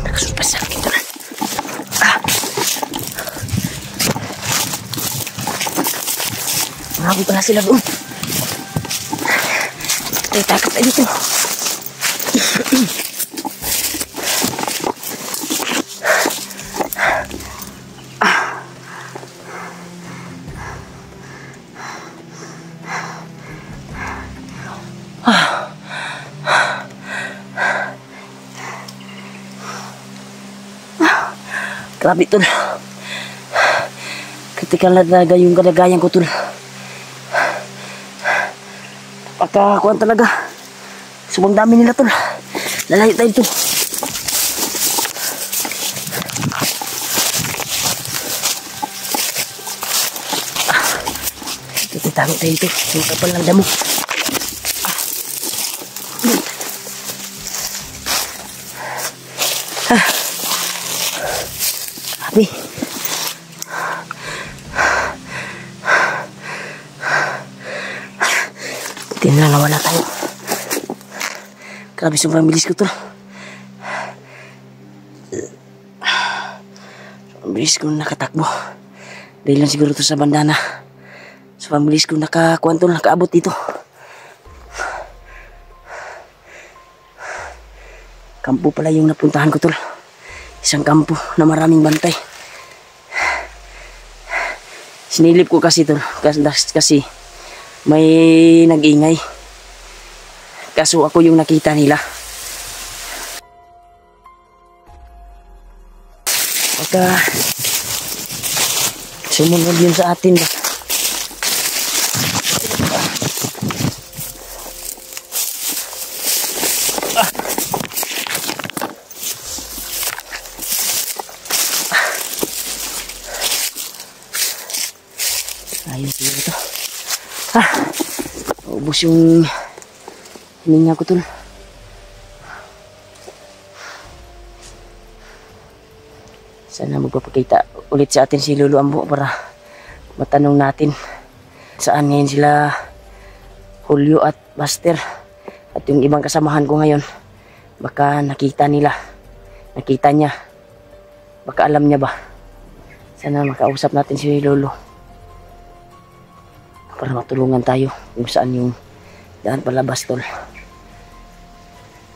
Nakasumpas sa akin doon. Marami pala sila doon. Tayo takap tayo dito. Grabe tol. Ketika talaga yung kalagayan ko tol. Pagkakuan talaga. Sobrang dami nila tol. Lalayo tayo to. Ito tayo ito. Yung kapal ng damo. Grabe. Nawala tayo. Grabe, sobrang bilis ko to. Sobrang bilis ko nakatakbo. Dahil lang siguro to sa bandana. Sobrang bilis ko nakakuan to, nakaabot dito. Kampo pala yung napuntahan ko tol. Isang kampo na maraming bantay. Sinilip ko kasi tol. Kasi may nag-ingay. Kaso ako yung nakita nila. Pagka sumunod yun sa atin ba? Ayun siguro ito. Ubus yung hininga ko tol. Sana magpapakita ulit sa atin si Lolo Ambo para matanong natin saan ngayon sila Julio at Buster at yung ibang kasamahan ko ngayon. Baka nakita niya, baka alam niya ba. Sana makausap natin si Lolo para matulungan tayo kung saan yung daan palabas tol.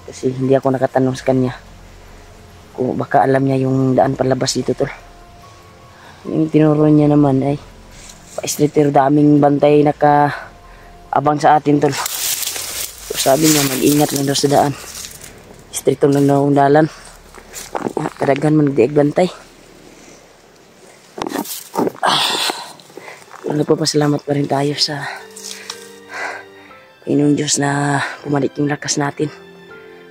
Kasi hindi ako nakatanong sa kanya kung baka alam niya yung daan palabas dito tol. Yung tinuro niya naman ay pa-streeter, daming bantay naka-abang sa atin tol. So, sabi niya mag-ingat lang daw sa daan. Streeter lang daw ang dalan. Kadagan man nagdiag bantay. Nagpapasalamat pa rin tayo sa Panginoong Diyos na pumalik yung lakas natin.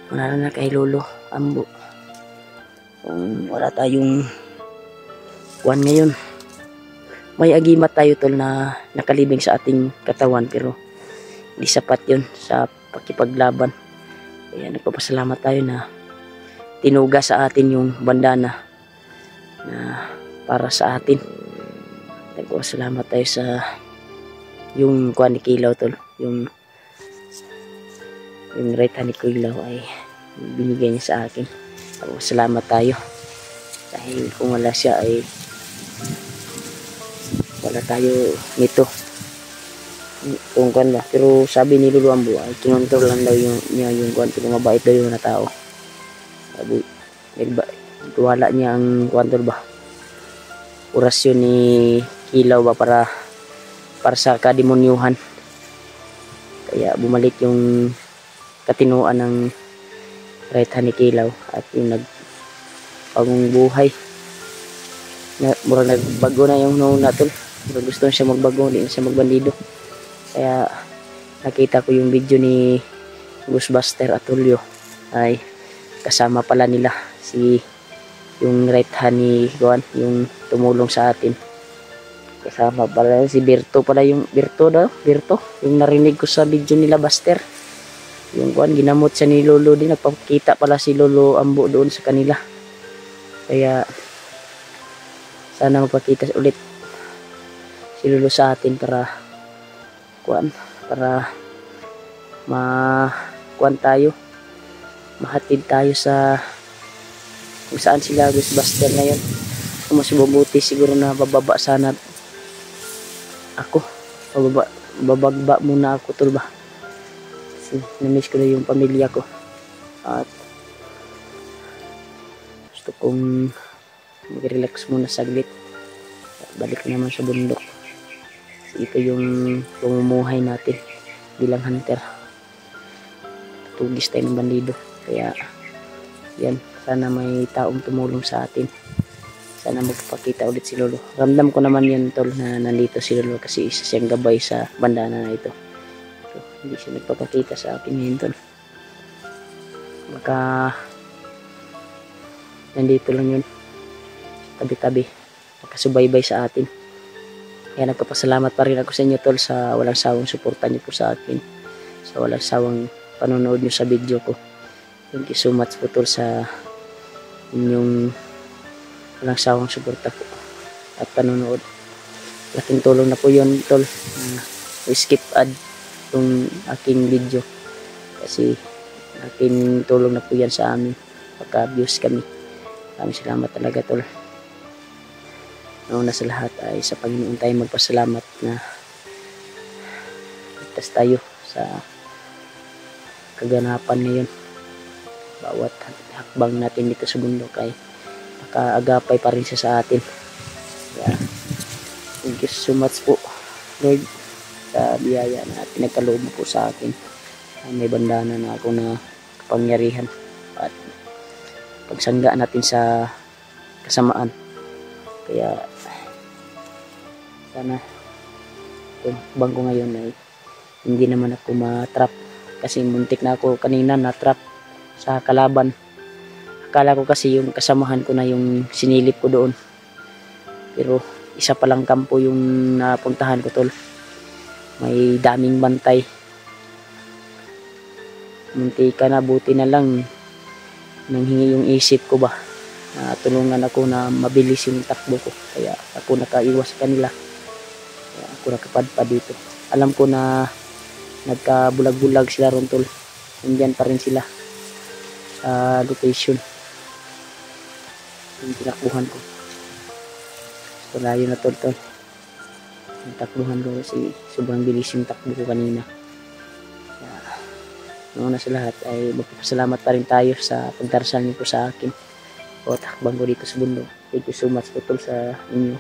Wala na kay Lolo Ambo. Wala tayong kuwan ngayon. May agimat tayo tol na nakalibing sa ating katawan pero hindi sapat yun sa pakipaglaban. Kaya nagpapasalamat tayo na tinuga sa atin yung bandana na para sa atin. Nagpapasalamat tayo sa yung kuwan ni Kilaw tol, yung right hand ni Kilaw ay binigay niya sa akin. Salamat tayo dahil kung wala siya ay wala tayo nito kung kuwan ba. Pero sabi ni Lolo Ambo ay kinontrol lang daw niya yung kuwan, pero mabait daw yung tao. Sabi wala niya ang kuwan tol ba, orasyon ni Kilaw ba para sa kademonyuhan. Kaya bumalik yung katinuan ng right hand ni Kilaw at yung nagpagong buhay. Murang nagbago na yung noon natin. Gusto siya magbago, hindi na siya magbandido. Kaya nakita ko yung video ni Buster at Julio ay kasama pala nila si yung right hand ni Juan, yung tumulong sa atin. Kasama pala si Berto pala, yung Berto, yung narinig ko sa video nila Buster yung kuan ginamot siya ni Lolo din, nagpakita pala si Lolo Ambo doon sa kanila. Kaya sana magpakita ulit si Lolo sa atin para kuan, para kuan tayo, mahatid tayo sa kung saan sila Ghostbuster ngayon. Kung mas mabuti siguro na bababa sana ako, babagba muna ako tol ba, kasi namiss ko na yung pamilya ko at gusto kong mag-relax muna saglit at balik naman sa bundok. Kasi ito yung pamumuhay natin bilang hunter, tugis tayo ng bandido. Kaya yan, sana may taong tumulong sa atin, sana magpapakita ulit si Lolo. Ramdam ko naman yun tol na nandito si Lolo, kasi isa siyang gabay sa bandana na ito. So, hindi siya nagpapakita sa akin ngayon tol, baka nandito lang yun tabi-tabi, nakasubaybay sa atin. Kaya nagpapasalamat pa rin ako sa inyo tol sa walang sawang suporta niyo po sa akin, sa walang sawang panonood niyo sa video ko. Thank you so much po tol sa inyong walang sawang suporta po at panonood. Laking tulong na po yun tol, skip ad yung aking video, kasi laking tulong na po yan sa amin pagka views kami. Maraming salamat talaga tol. Nauna sa lahat ay sa Panginoon tayo magpasalamat na ligtas tayo sa kaganapan ngayon. Bawat hakbang natin dito sa bundok ay nakaagapay pa rin siya sa atin. Kaya thank you so much po Lord sa biyaya na pinagkaloob mo po sa akin. May bandana na ako na kapangyarihan at pagsangga natin sa kasamaan. Kaya sana yung bangko ngayon ay hindi naman ako matrap, kasi muntik na ako kanina na-trap sa kalaban. Akala ko kasi yung kasamahan ko na yung sinilip ko doon, pero isa palang kampo yung napuntahan ko tol. May daming bantay, muntika na, buti na lang nanghingi yung isip ko ba, tulungan ako na mabilis yung takbo ko. Kaya ako nakaiwas sa kanila, kaya ako nakapadpad dito. Alam ko na nagkabulag-bulag sila ron tol, nandyan pa rin sila sa location yung tinakbuhan ko. So layo na tol yung takbuhan ko, kasi sobrang bilis yung takbo ko kanina. Kaya noon sa lahat ay magpapasalamat pa rin tayo sa pagdarasal niyo po sa akin o takbang ko dito sa bundok. Thank you so much po tol sa inyo,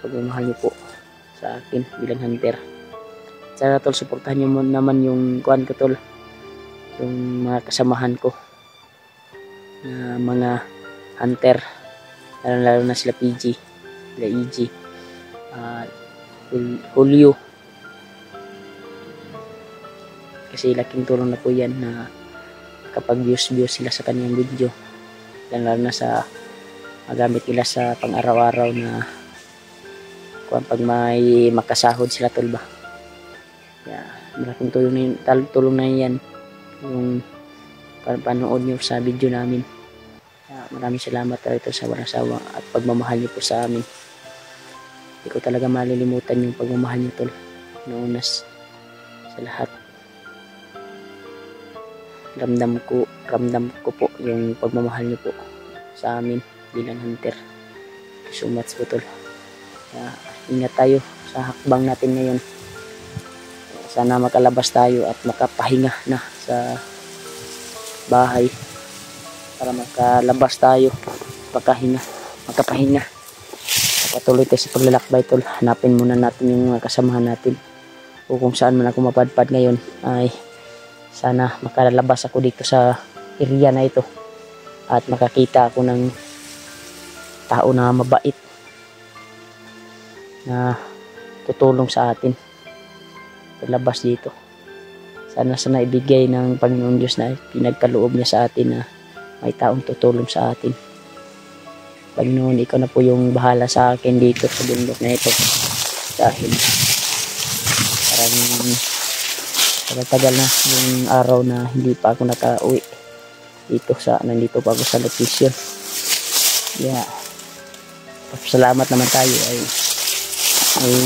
pagmamahal niyo po sa akin bilang hunter. Sana tol suportahan niyo naman yung kuan ko tol, yung mga kasamahan ko na mga hunter, lalo na sila PG, sila EG, Julio, kasi laking tulong na po yan na kapag views sila sa kanyang video, lalo na sa magamit nila sa pang-araw-araw na pag may makasahod sila tol ba. Kaya malaking tulong na yan yung panood nyo sa video namin. Kaya maraming salamat talaga sa walang sawa at pagmamahal nyo po sa amin. Hindi ko talaga malilimutan yung pagmamahal nyo tol, naunas sa lahat. Ramdam ko po yung pagmamahal nyo po sa amin bilang hunter. Thank you so much po tol. Kaya ingat tayo sa hakbang natin ngayon. Sana makalabas tayo at makapahinga na sa bahay, para makalabas tayo, makapahinga. Patuloy tayo sa paglalakbay tol. Hanapin muna natin yung mga kasamahan natin, o kung saan man ako mapadpad ngayon ay sana makalabas ako dito sa area na ito at makakita ako ng tao na mabait na tutulong sa atin paglabas dito. Sana ibigay ng Panginoon Diyos na pinagkaloob niya sa atin na may taong tutulong sa atin. Panginoon, ikaw na po yung bahala sa akin dito sa bundok na ito, dahil parang Tagal na yung araw na hindi pa ako nakauwi dito nandito pa ako sa location. Yeah. Salamat naman tayo ay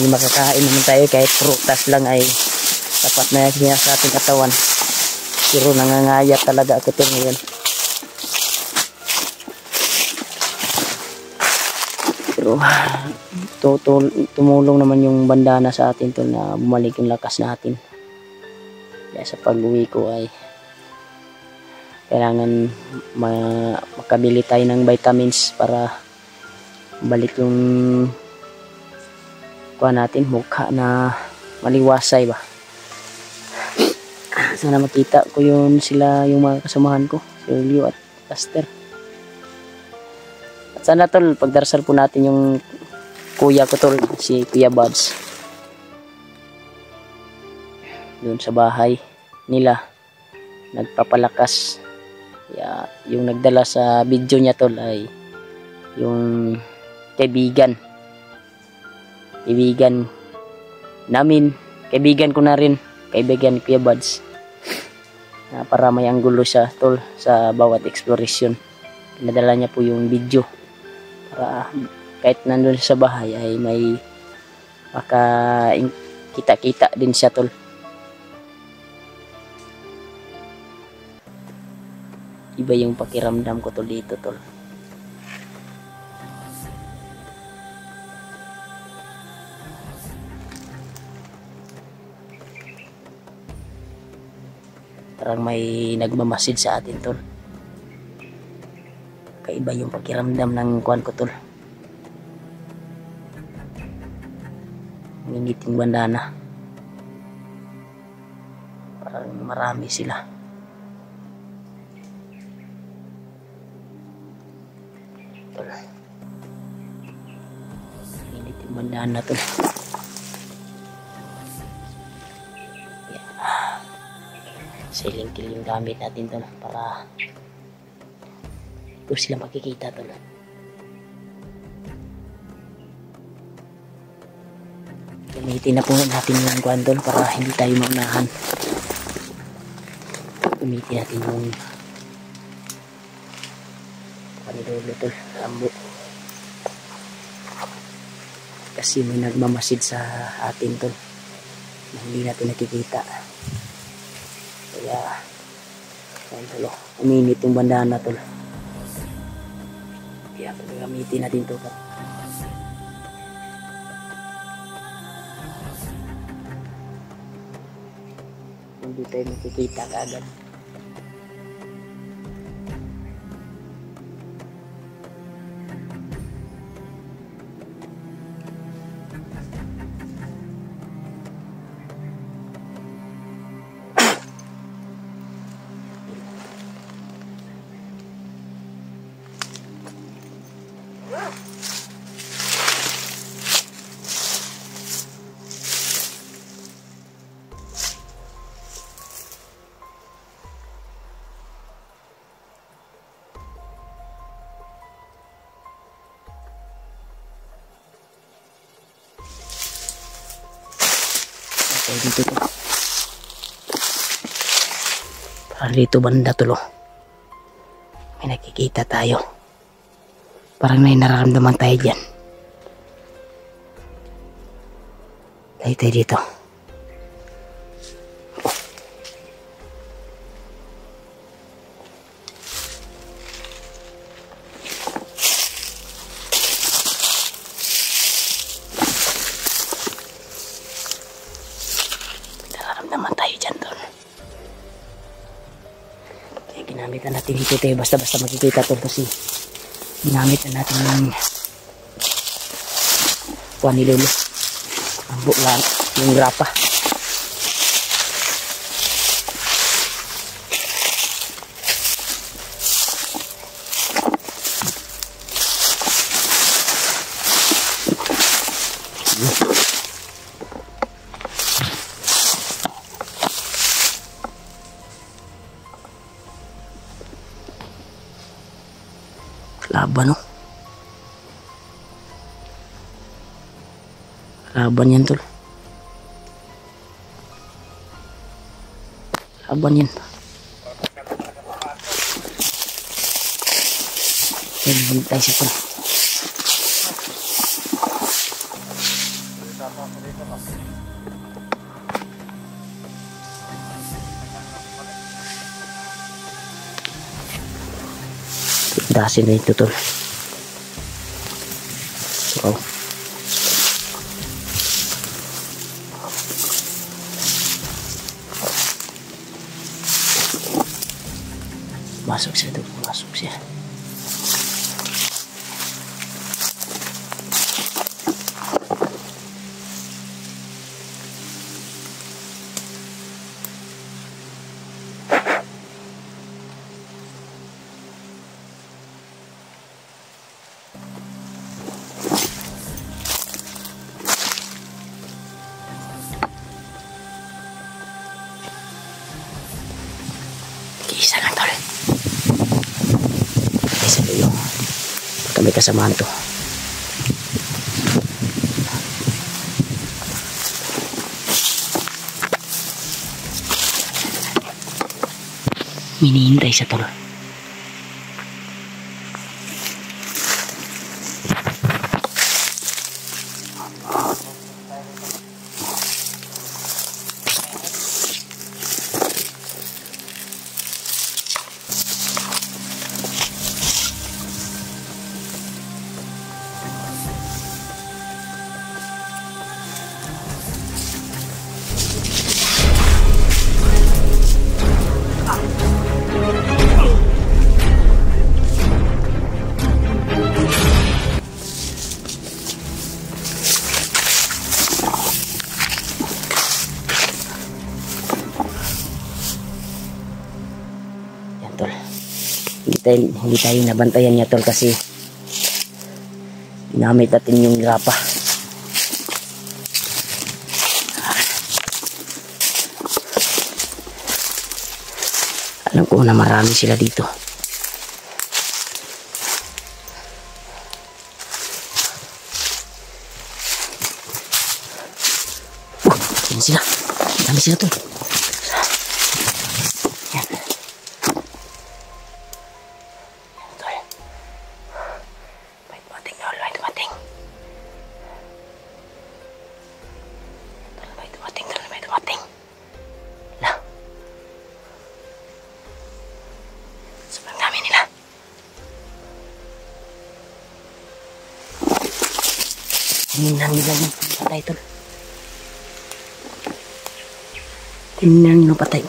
makakain naman tayo kahit prutas lang ay sapat na yan sa ating katawan. Pero nangangayat talaga ako ito ngayon. Pero tumulong naman yung bandana sa atin to na bumalik yung lakas natin. Kaya sa pag-uwi ko ay kailangan makabili tayo ng vitamins para balik yung kuha natin, mukha na maliwasay ba. Sana makita ko yung mga kasamahan ko, si Julio at Caster. At sana tol, pagdarasal po natin yung kuya ko tol, si Kuya Buds. Doon sa bahay nila, nagpapalakas. Kaya yung nagdala sa video niya tol ay yung kaibigan namin, kaibigan ko na rin, kaibigan ni Kuya Buds. Para may anggulo siya tol sa bawat exploration. Pinadala niya po yung video para kahit nandun sa bahay ay may kita-kita din siya tol. Iba yung pakiramdam ko tol dito tol. Parang may nagmamasid sa atin tol. Kaiba yung pakiramdam ng kuwan ko tol. Ngingiting bandana. Parang marami sila. Tol. Ngingiting bandana tol. Siling kill yung gamit natin tol para ito sila makikita tol. Gamitin na po natin yung kuwan tol para hindi tayo maunahan. Gamitin natin yung panidulo tol, rambo. Kasi may nagmamasid sa atin tol na hindi natin nakikita. Kaya ayun tol, uminit yung bandana tol. Kaya gagamitin natin ito. Hindi tayo makikita kaagad. Okay, dito to. Para dito banda tulo. May nakikita tayo. Parang may nararamdaman tayo dyan. Tayo dito. Naman tayo dyan doon. Kaya ginamit na natin dito tayo basta-basta makikita to kasi ginamit na natin yung kuha ni Lolo. Ang buklan, yung grapa. Laban, no? Laban yan tol. Laban yan. Yan, hintay siya tol. Dasin na ito tol. Wow. Masuk siya tol. Masuk siya. Isa lang tol. Isa lang yung kami kasamaan to. Minihintay siya tol. Hindi tayo nabantayan niya tol kasi ginamit natin yung grapa. Alam ko na marami sila dito. Yan sila. Dami sila tol. Tingnan nila yung patay tol. Tingnan yung patay.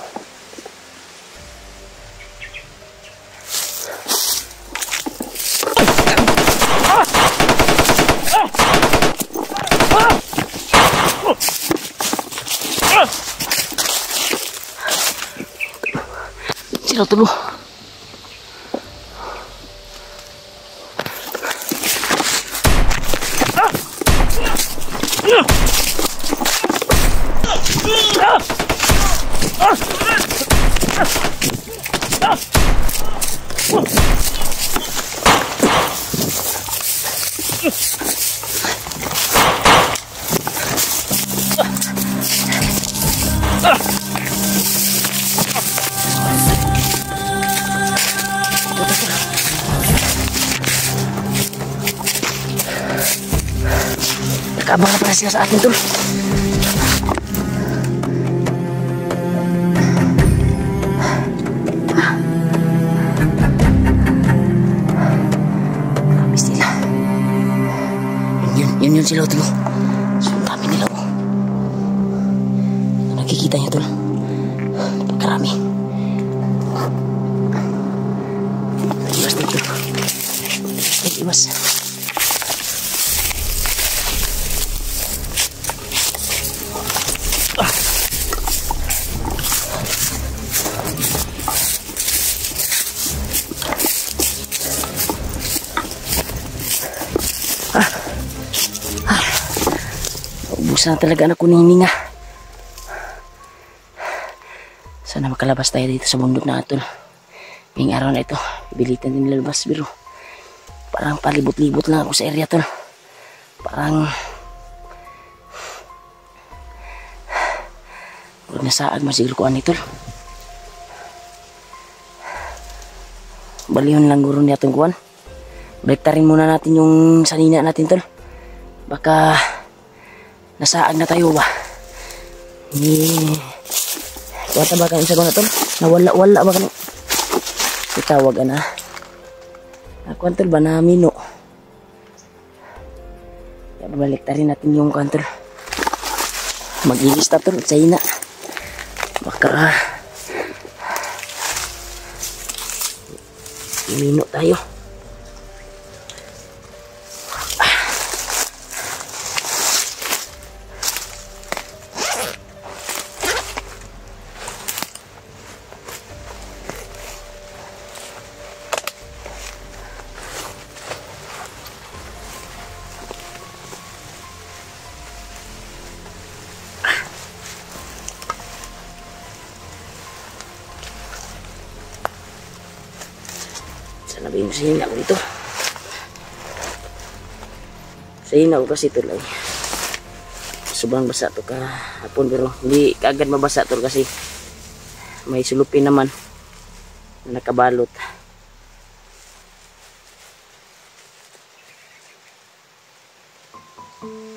Sila tulo. Nakabang na pala sila sa atin tol. Kapis nila. Yun sila tol. So dami nila oh. Nakikita niya tol. Napakarami. Iwas dito. Iwas. Ubusan na talaga na kunininga. Sana makalabas tayo dito sa bundok na ito. Ngayong araw na ito, ibilitan din lalabas biro. Parang palibot-libot lang ako sa area tol. Parang huwag nasaag masiguro ko anito. balihon lang guro niya itong kuwan. Baliktarin muna natin yung sanina natin tol. Baka nasaag na tayo ba? Kuwata ba kayo sa kuwan na tol? Nawala-wala ba kayo? Itawag na. Kuwan tol ba na mino? Baliktarin natin yung kuwan tol. Mag-iis na tol sa ina. Baka mino tayo. Sana ba yung sihina ko dito? Sihina ko kasi ito lang. Sobrang basa ito kahapon pero hindi kaagad mabasa ito kasi may sulupin naman na nakabalot.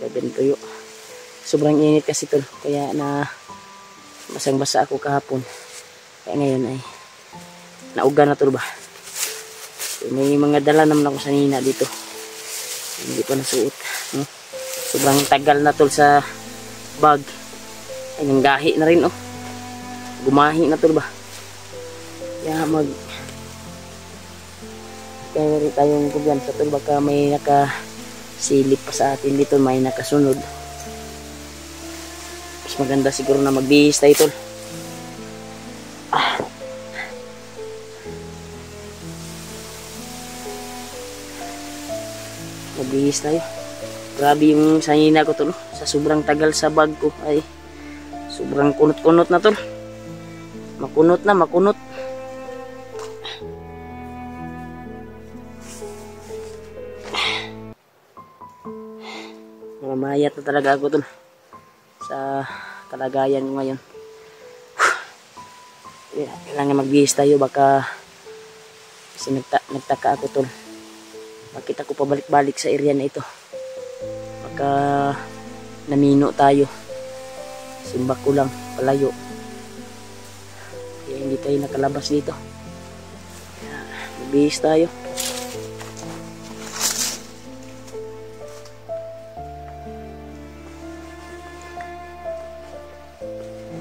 Kaya ganito yun. Sobrang init kasi ito kaya na basang basa ako kahapon. Kaya ngayon ay nauga na ito ba? May mga dala naman ako sa nina dito. Hindi pa nasuot. Sobrang tagal na tol sa bag. Ay, nanggahi na rin oh. Gumahi na tol ba? Kaya kaya rin tayong kubyan sa tol. Baka may nakasilip pa sa atin dito. May nakasunod. Mas maganda siguro na magbihis tayo tol. Magbihis tayo. Grabe yung sanina ko tol. Sa sobrang tagal sa bag ko ay sobrang kunot-kunot na tol. Makunot na, makunot. Mamayat na talaga ako tol sa kalagayan ko ngayon. Kailangan magbihis tayo baka kasi nagtaka ako tol. Bakit ako pabalik-balik sa area na ito? Baka namino tayo. Simbak ko lang, palayo. Kaya hindi tayo nakalabas dito. Kaya magbihis tayo.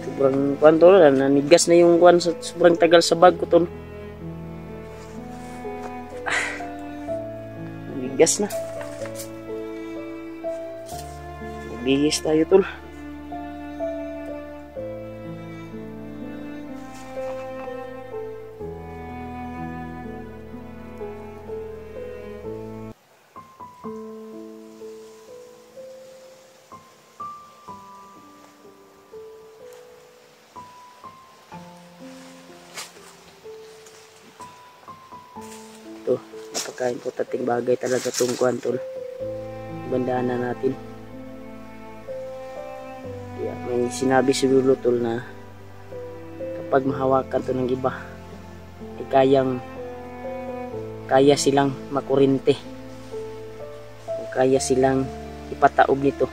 Sobrang kuwan tol, nanigas na yung kuwan sa sobrang tagal sa bag ko tol. Gas na. Magbihis tayo tol. Ito, napakain ko tating bagay talaga itong kuwan tol. Bandaan na natin. Yeah, may sinabi si Lolo tol na kapag mahawakan to ng iba ay kaya silang makurente. Kaya silang ipataob nito.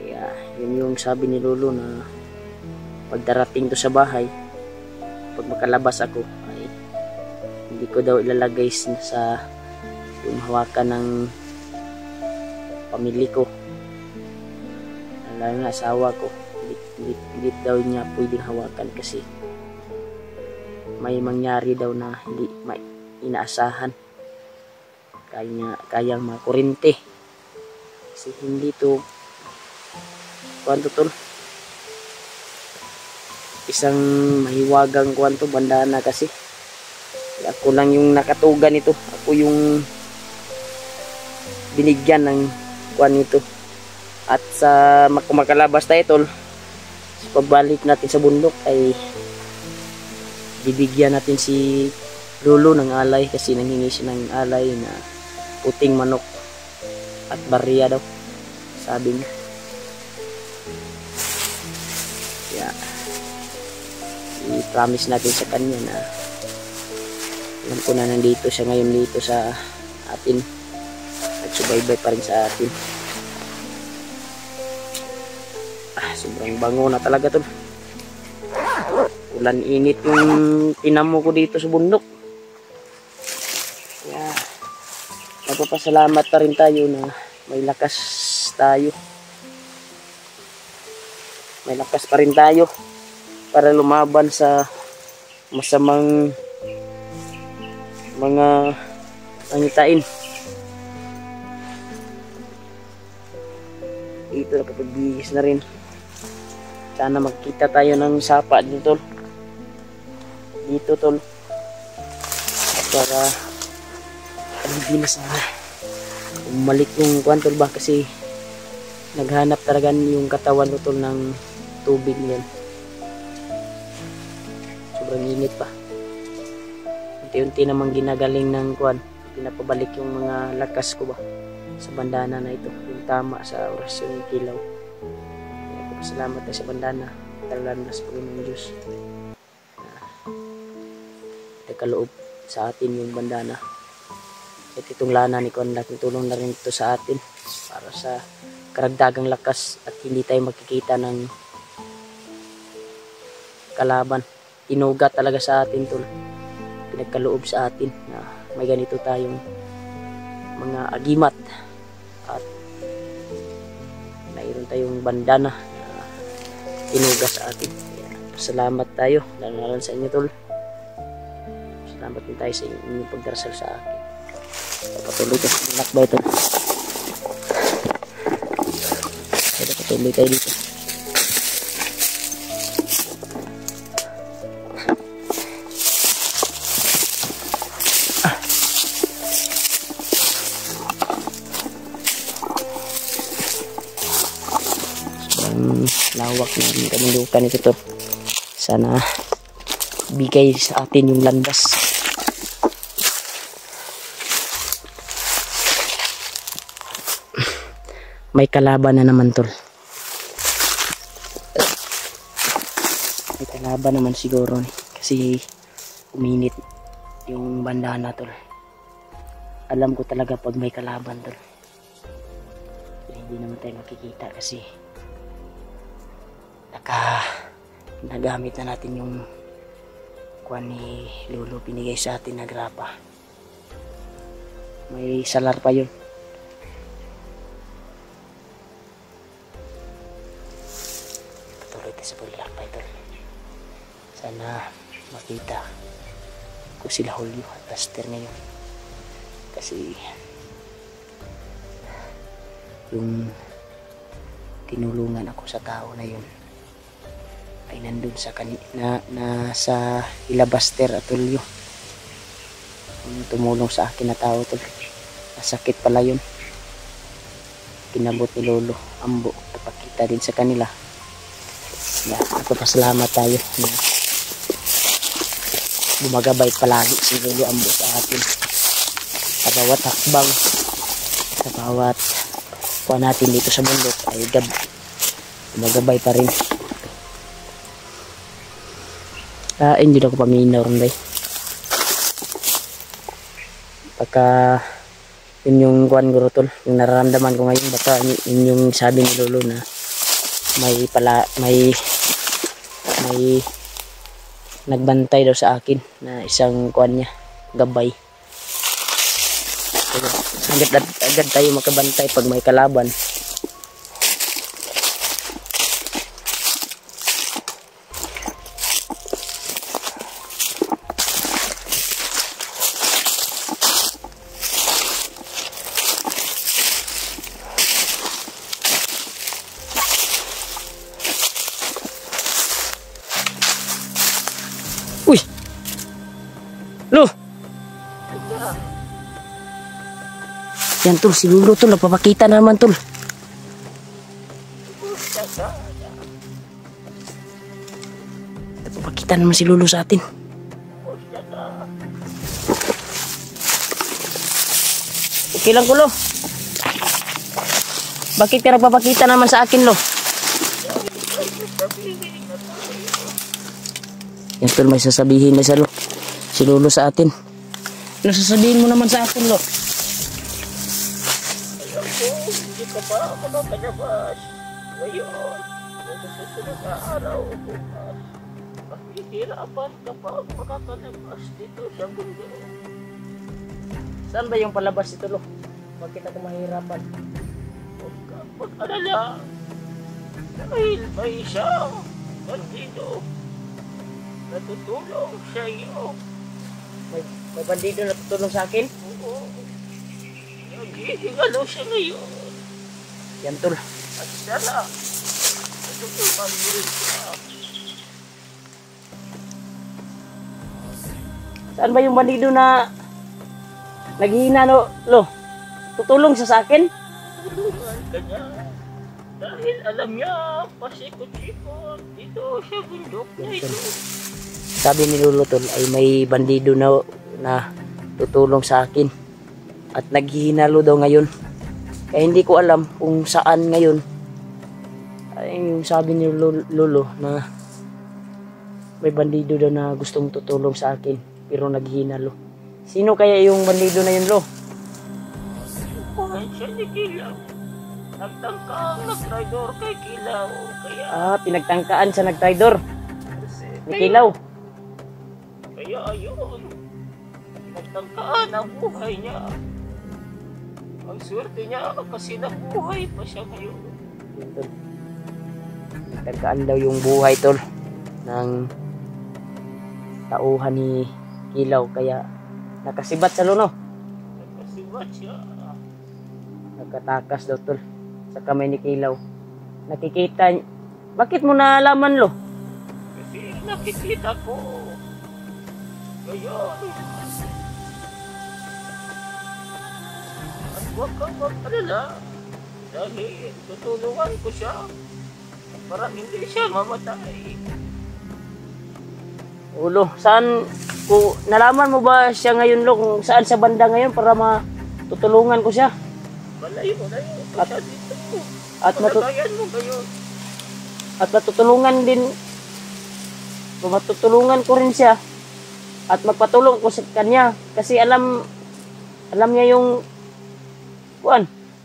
Yeah, yun yung sabi ni Lolo na pagdarating to sa bahay, pag makalabas ako ay hindi ko daw ilalagay sa yung hawakan ng pamilya ko, lalo na asawa ko. Hindi daw niya pwedeng hawakan kasi may mangyari daw na hindi may inaasahan, kayang makurente kasi hindi to kuwanto tol, isang mahiwagang kuwanto bandana kasi ako lang yung nakatugan nito, ako yung binigyan ng kuwan nito. At sa makalabas tayo tol, sa pagbalik natin sa bundok ay bibigyan natin si Lolo ng alay kasi nanghingi siya ng alay na puting manok at barya daw, sabi niya. promise natin sa kanya na alam ko na nandito siya ngayon dito sa atin at subaybay pa rin sa atin. Sobrang bango na talaga to. Ulan init yung tinamo ko dito sa bundok. Kaya nagpapasalamat pa rin tayo na may lakas tayo. May lakas pa rin tayo para lumaban sa masamang mga angitain. Dito nakapagbihis na rin. Sana magkita tayo ng sapa dito tol. Dito tol. Para hindi na sana umalik yung kuwan tol ba, kasi naghanap talaga yung katawan ko tol ng tubig niyan. Sobrang init pa. Unti-unti namang ginagaling ng kuwan. Pinapabalik yung mga lakas ko ba sa bandana na ito. Yung tama sa orasyon ng kilaw. Salamat tayo sa bandana. Talagang nas Panginoong Diyos. Nagkaloob sa atin yung bandana. At itong lana ni Kuan, laking tulong na rin ito sa atin para sa karagdagang lakas at hindi tayo makikita ng kalaban. Inugat talaga sa atin tol. Pinagkaloob sa atin na may ganito tayong mga agimat at mayroon tayong bandana na inugas sa atin. Salamat tayo, lalo sa inyo tol. Salamat din tayo sa inyong pagdarasal sa akin. Patuloy tayo sa lakbay tol. Patuloy tayo dito. Lawak na yung kabundukan ito tol. Sana bigay sa atin yung landas. May kalaban na naman tol. May kalaban naman siguro kasi uminit yung bandana tol. Alam ko talaga pag may kalaban tol. Hindi naman tayo makikita kasi nagamit na natin yung kuwan ni Lolo, pinigay sa atin na grapa. May salar pa yun. Patuloy tayo sa paglakbay tol. Sana makita ko sila Julio at Buster ngayon, kasi yung tinulungan ako sa tao na yun ay nandun sa nasa ila Buster at Julio. Yung tumulong sa akin na tao tol, nasakit pala yun. Kinabot ni Lolo Ambo, napakita din sa kanila. Nagpapasalamat tayo na bumagabay palagi si Lolo Ambo sa atin sa bawat hakbang, sa bawat kuha natin dito sa bundok ay bumagabay pa rin. Hindi ako paminaw rin day. Pagka yun yung kuhan ko tol, yung nararamdaman ko ngayon, baka yun yung sabi ni Lolo na may nagbantay daw sa akin na isang kuhan niya, gabay. Agad tayo makabantay pag may kalaban. Uy! Lo! Yan tol, si Lolo tol, napapakita naman tol. Napapakita naman si Lolo sa atin. Okay lang ko, Lo. Bakit ka nagpapakita naman sa akin, Lo? Yan tol, may sasabihin na si Lolo sa atin. Ano sasabihin mo naman sa akin, Lo? Alam ko, hindi ka pa makakalabas. Ngayon, sa susunod na araw, bukas, mahihirapan ka pa makakalabas dito sa mundo. Saan ba yung palabas ito, Lo? Bakit ako mahirapan? Huwag kang mag-alala. Dahil may isang bandido na tutulong sa iyo. May bandido na tutulong sa akin? Oo. Naghihingalo siya ngayon. Yan tol. At sana, natutulungan mo rin siya. Saan ba yung bandido na naghihina, Lo? Tutulong siya sa akin? Tulungan ka niya. Dahil alam niya, pasikot-sikot dito sa bundok na ito. Sabi ni Lolo tol ay may bandido na tutulong sa akin. At naghihinalo daw ngayon. Kaya hindi ko alam kung saan ngayon. Ay yung sabi ni Lolo na may bandido daw na gustong tutulong sa akin. Pero naghihinalo. Sino kaya yung bandido na yun, Lo? Buhay siya ni Kilaw. Nagtangkang nag-traidor kay Kilaw. Kaya, Pinagtangkaan sa nagtraidor. Ni kaya, Kilaw. kaya ayun. Nagtangkaan ang buhay niya. Ang swerte niya kasi nabuhay pa siya ngayon. Yun, tol. Nagtangkaan daw yung buhay, tol, ng tauhan ni Kilaw. Kaya nakasibat sa Luno. Nagkasibat siya. Nagkatakas daw, tol, sa kamay ni Kilaw. Nakikita. Bakit mo nalaman, Lo? Kasi nakikita ko. Ngayon. At huwag kang mag-alala. Dahil tutulungan ko siya. Para hindi siya mamatay. Ulo, saan, kung nalaman mo ba siya ngayon, Lo, kung saan sa banda ngayon para matutulungan ko siya? Malayo na yun. At- Siya dito. At, Palagayan mo ngayon. at matutulungan din, matutulungan ko rin siya at magpatulong ko sa kanya kasi alam niya yung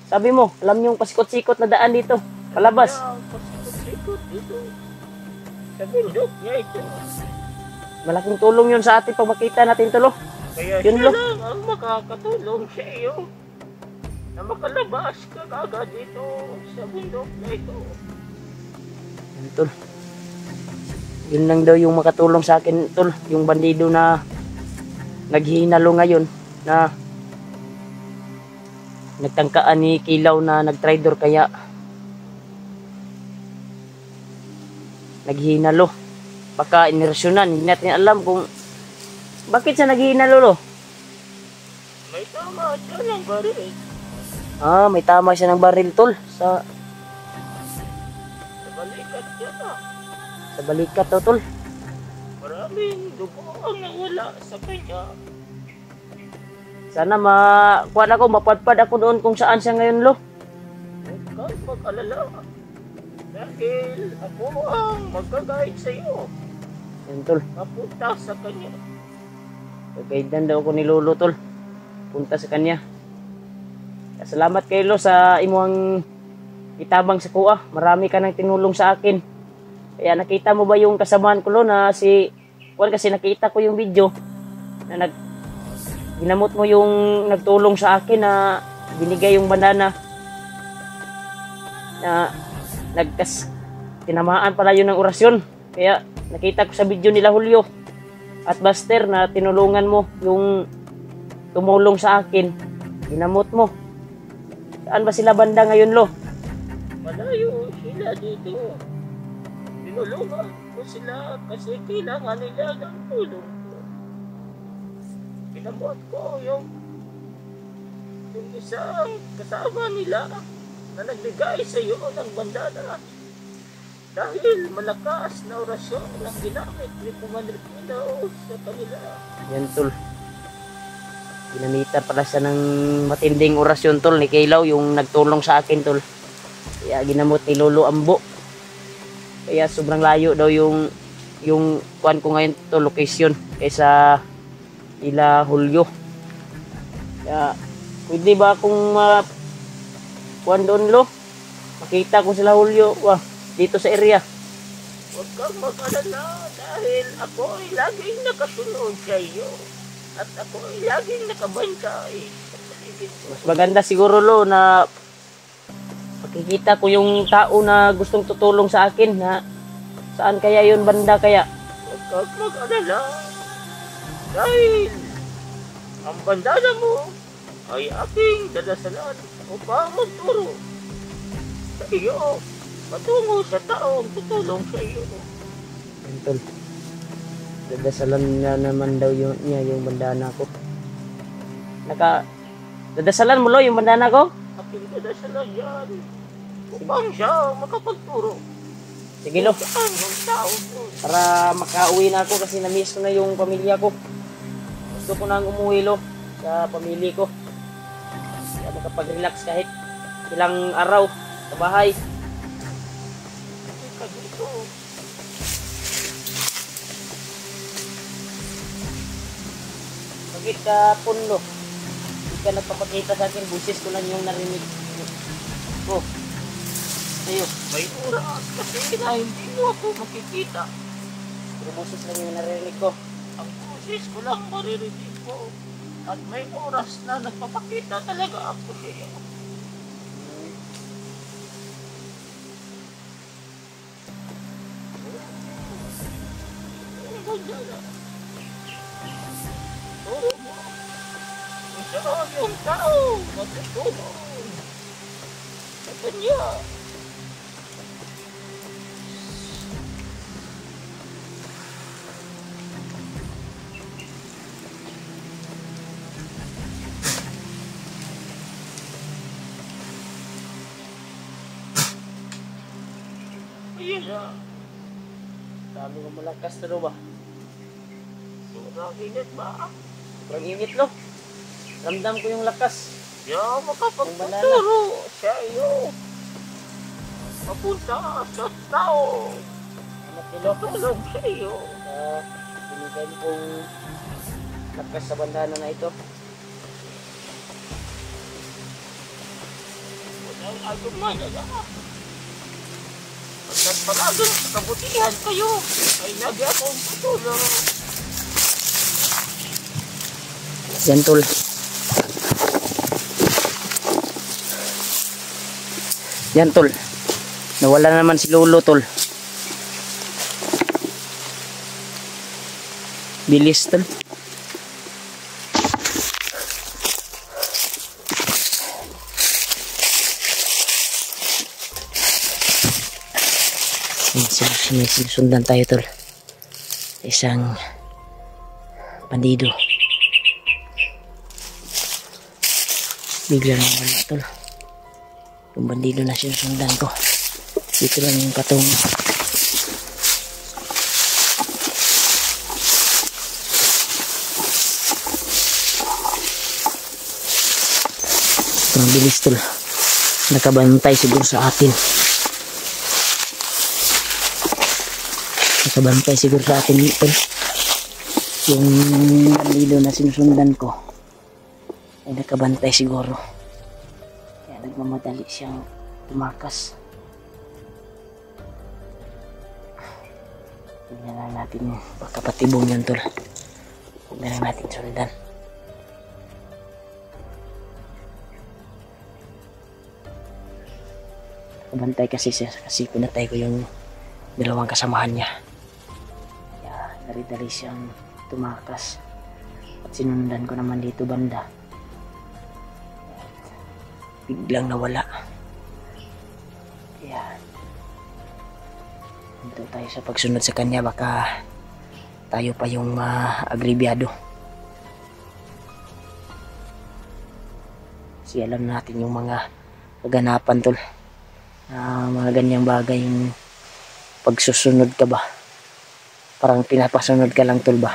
sabi mo, alam niya yung pasikot-sikot na daan dito, palabas. Kaya pasikot-sikot dito. Sa bundok niya ito. Malaking tulong yun sa atin pag makita natin to, Lo. Kaya Yun, siya Lo. lang ang makakatulong sa iyo na makalabas ka agad dito sa bundok na ito. Yan, tol. Yun lang daw yung makatulong sa akin, tol, yung bandido na naghihinalo ngayon na nagtangkaan ni Kilaw na nagtraidor kaya naghihinalo. Baka inirasyonan, hindi natin alam kung bakit siya naghihinalo, Lo. May tama siya ng baril. May tama siya ng baril, tol, sa Sa balikat niya na. balikat daw, tol. Maraming dugo ang nawala sa kanya. Sana kuwan ako, mapadpad ako doon kung saan siya ngayon, Lo. Huwag kang mag-alala. Dahil ako ang magkagayad sa iyo. Yan, tol. Mapunta sa kanya. Gagaydan daw ako ni Lolo, tol. Punta sa kanya. Salamat kay Lo sa imuang itabang sa kuha. Marami ka nang tinulong sa akin. Kaya nakita mo ba yung kasamahan ko, Lo, na si Juan, kasi nakita ko yung video na ginamot mo yung nagtulong sa akin na binigay yung bandana na tinamaan pala yun ng orasyon. Kaya nakita ko sa video nila Julio at Buster na tinulungan mo yung tumulong sa akin. Ginamot mo. Saan ba sila banda ngayon, Lo? Malayo sila dito. Tinulungan ko sila kasi kailangan nila ng tulong ko. Pinamot ko yung isang kasama nila na nagbigay sa iyo ng bandana. Dahil malakas na orasyon ang ginamit ni Commander Kilaw sa kanila. Yan, tol. Ginamitan pala siya ng matinding orasyon, tol, ni Kilaw, yung nagtulong sa akin, tol. Kaya ginamot ni Lolo Ambo. Kaya sobrang layo daw yung yung kuan ko ngayon to location kaysa ila Hulyo. Kaya pwede ba akong kuan doon lo? Makita ko sila Hulyo dito sa area. Huwag kang mag-alala dahil ako ay laging nakasunod sa iyo. At ako ay laging nakabantay sa paligid mo. Mas maganda siguro lo na makikita ko yung tao na gustong tutulong sa akin na saan kaya yun banda kaya. Huwag kang mag-alala dahil ang bandana mo ay aking dadasalan upang magturo sa iyo patungo sa taong tutulong sa iyo. Tol, dadasalan na naman daw yung bandana ko. Dadasalan mo lo yung bandana ko? Aking dadasalan yan upang siya makapagturo. Sige lo, Saan yung tao mo? para makauwi na ako kasi na-miss ko na yung pamilya ko. Gusto ko nang umuwi lo sa pamilya ko. Kaya makapag-relax kahit ilang araw sa bahay. Ka dito. Bakit ka puno? Hindi ka nagpapakita sa akin, busis ko lang yung narinig ko. Ayo, May oras kasi na hindi mo ako makikita. pero busis lang yung narinig ko. Ang boses ko lang maririnig ko. At may oras na nagpapakita talaga ako sa iyo. Ang ganda na. Turo mo. Kung saan yung tao matutulong sa kanya. Ayun na. Dami ko malakas na ba? Sobrang init ba? Sobrang init lo. Ramdam ko yung lakas. Siya makapagtuturo sa iyo. Mapunta sa tao. Anak nilo. Tulong sa iyo. Binigay mo kong lakas sa bandana na ito. Walang anuman na. Pagkat palaging sa kabutihan kayo, ay nagi akong tutulong. Yan tol. Yan tol. Nawala naman si Lolo tol. Bilis tol. May sinusundan tayo tol. Isang bandido. Bigla lang wala tol. Yung bandido na sinusundan ko. Dito lang yung patungo. Ang bilis tol. Nakabantay siguro sa atin. Nakabantay siguro sa atin tol. Yung bandido na sinusundan ko ay nakabantay siguro. Kaya nagmamadali siyang tumakas. Tignan lang natin yung pagkapatibong yun tol. Huwag na lang natin sundan. Nakabantay kasi siya kasi pinatay ko yung dalawang kasamahan niya. Kaya dali-dali siyang tumakas. At sinundan ko naman dito banda. Biglang nawala. Kaya hinto tayo sa pagsunod sa kanya, baka tayo pa yung agribyado. Kasi alam natin yung mga kaganapan tol. Mga ganyang bagay, yung pagsusunod ka ba, parang pinapasunod ka lang tol ba.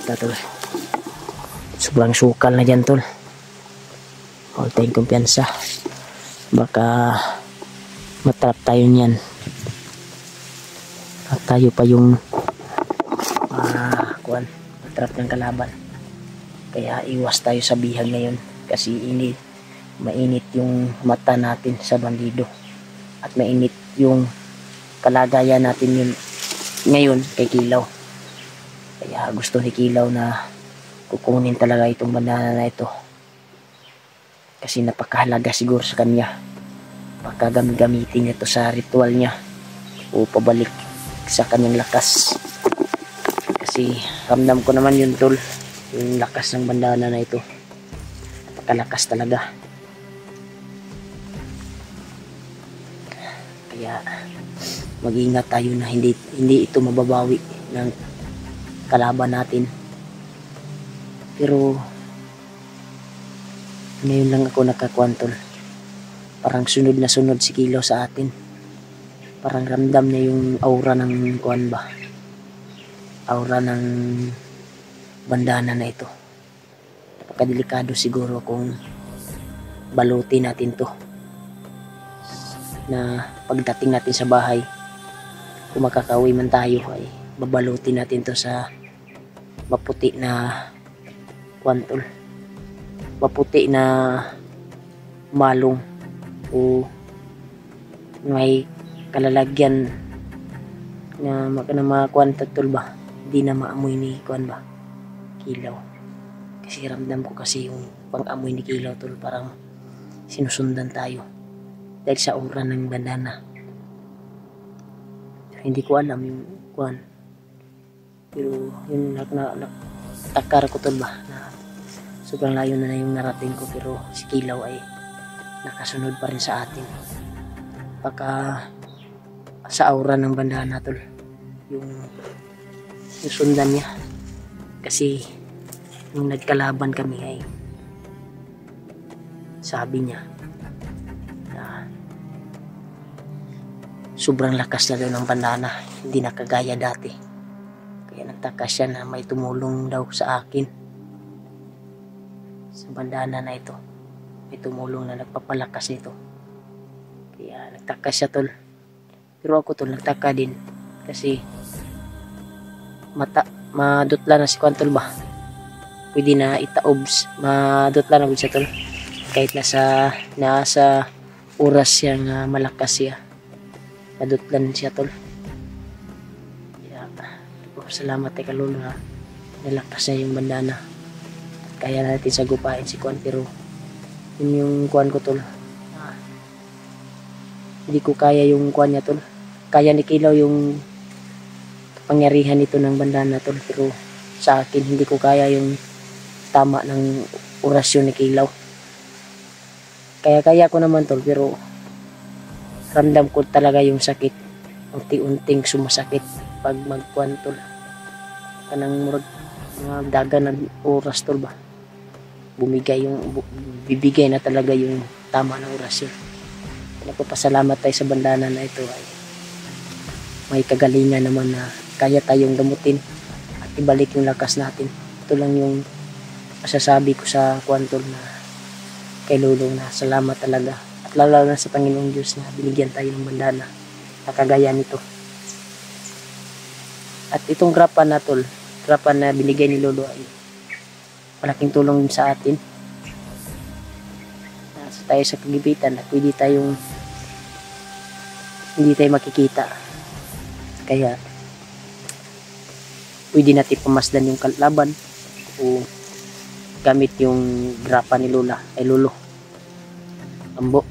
Tol, sobrang sukal na dyan tol. All time kumpiyansa. Baka matrap tayo niyan. At tayo pa yung matrap ng kalaban. Kaya iwas tayo sa bihag ngayon kasi mainit yung mata natin sa bandido at mainit yung kalagayan natin yun ngayon kay Kilaw. Kaya gusto ni Kilaw na kukunin talaga itong bandana na ito kasi napakahalaga siguro sa kanya. Baka gamitin niya ito sa ritual niya o pabalik sa kanyang lakas. Kasi ramdam ko naman yun, tol, yung lakas ng bandana na ito. Napakalakas talaga. Kaya mag-ingat tayo na hindi ito mababawi ng kalaban natin. Pero ngayon lang ako nakakuan, tol. Parang sunod na sunod si Kilaw sa atin. Parang ramdam niya yung aura ng kuan ba, aura ng bandana na ito. Napakadelikado siguro kung balutin natin to, na pagdating natin sa bahay, kung makakauwi man tayo ay babalutin natin to sa maputi na kwantol, maputi na malong o may kalalagyan na mga kwantol ba, hindi na maamoy ni kuan ba, Kilaw. Kasi ramdam ko kasi yung pang-amoy ni Kilaw, tol, parang sinusundan tayo dahil sa aura ng bandana. Hindi ko alam yung kuan, pero yun takar ko, tol, ba, na sobrang layo na yung narating ko, pero si Kilaw ay nakasunod pa rin sa atin. Baka sa aura ng bandana, tol, yung sundan niya. Kasi nung nagkalaban kami ay sabi niya na sobrang lakas na daw ng bandana, hindi na kagaya dati. Kaya nagtaka siya na may tumulong daw sa akin sa bandana na ito. May tumulong na nagpapalakas nito. Kaya nagtaka siya, tol. Pero ako, tol, nagtaka din kasi madutla na si Kwantol ba, pwede na itaobs, madutla na siya, tol, kahit nasa oras siyang malakas siya, madutlan siya, tol. Kaya salamat kay Kalolo na nalakas niya yung bandana at kaya natin sagupain si Kwan. Pero yun yung Kwan ko, tol, hindi ko kaya yung Kwan niya, tol. Kaya ni Kilaw yung pangyarihan nito ng bandana, tol, pero sa akin hindi ko kaya yung tama ng orasyon ni Kilaw. Kaya ko naman, tol, pero ramdam ko talaga yung sakit, unti-unting sumasakit pag magkuan, tol. Kanang murag mga daga ng oras, tol, ba, bibigay na talaga yung tama ng orasyon. Nagpapasalamat tayo sa bandana na ito ay may kagalingan naman na kaya tayong gamutin at ibalik yung lakas natin. Ito lang yung masasabi ko sa Kwantol na kay Lolo, na salamat talaga. At lalo na sa Panginoong Diyos na binigyan tayo ng bandana na kagaya nito. At itong grapan na, tol, grapan na binigay ni Lolo ay malaking tulong sa atin. Nasa tayo sa kagipitan at pwede tayong hindi tayo makikita. Kaya pwede natin pamasdan yung kalaban o gamit yung grapa ni Lolo Ambo,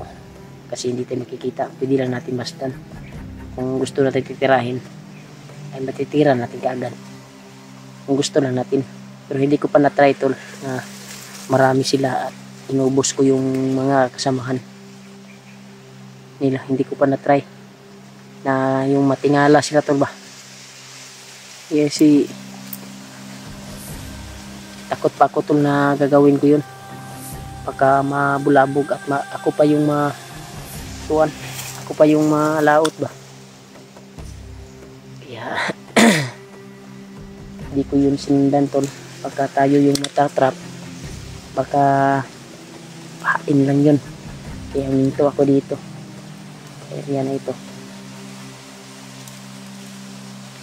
kasi hindi tayo makikita. Pwede lang natin masdan. Kung gusto natin titirahin ay matitira natin kaagad kung gusto lang natin. Pero hindi ko pa na-try, tol, na marami sila at inubos ko yung mga kasamahan nila. Hindi ko pa na-try na yung matingala sila, tol, ba. Kasi takot pa ako, tol, na gagawin ko yun. Pagka mabulabog at ako pa yung ako pa yung malaot ba. Kaya hindi ko yun sinundan, tol. Pagka tayo yung matatrap, baka pain lang yun. Kaya huminto ako dito. Area na ito.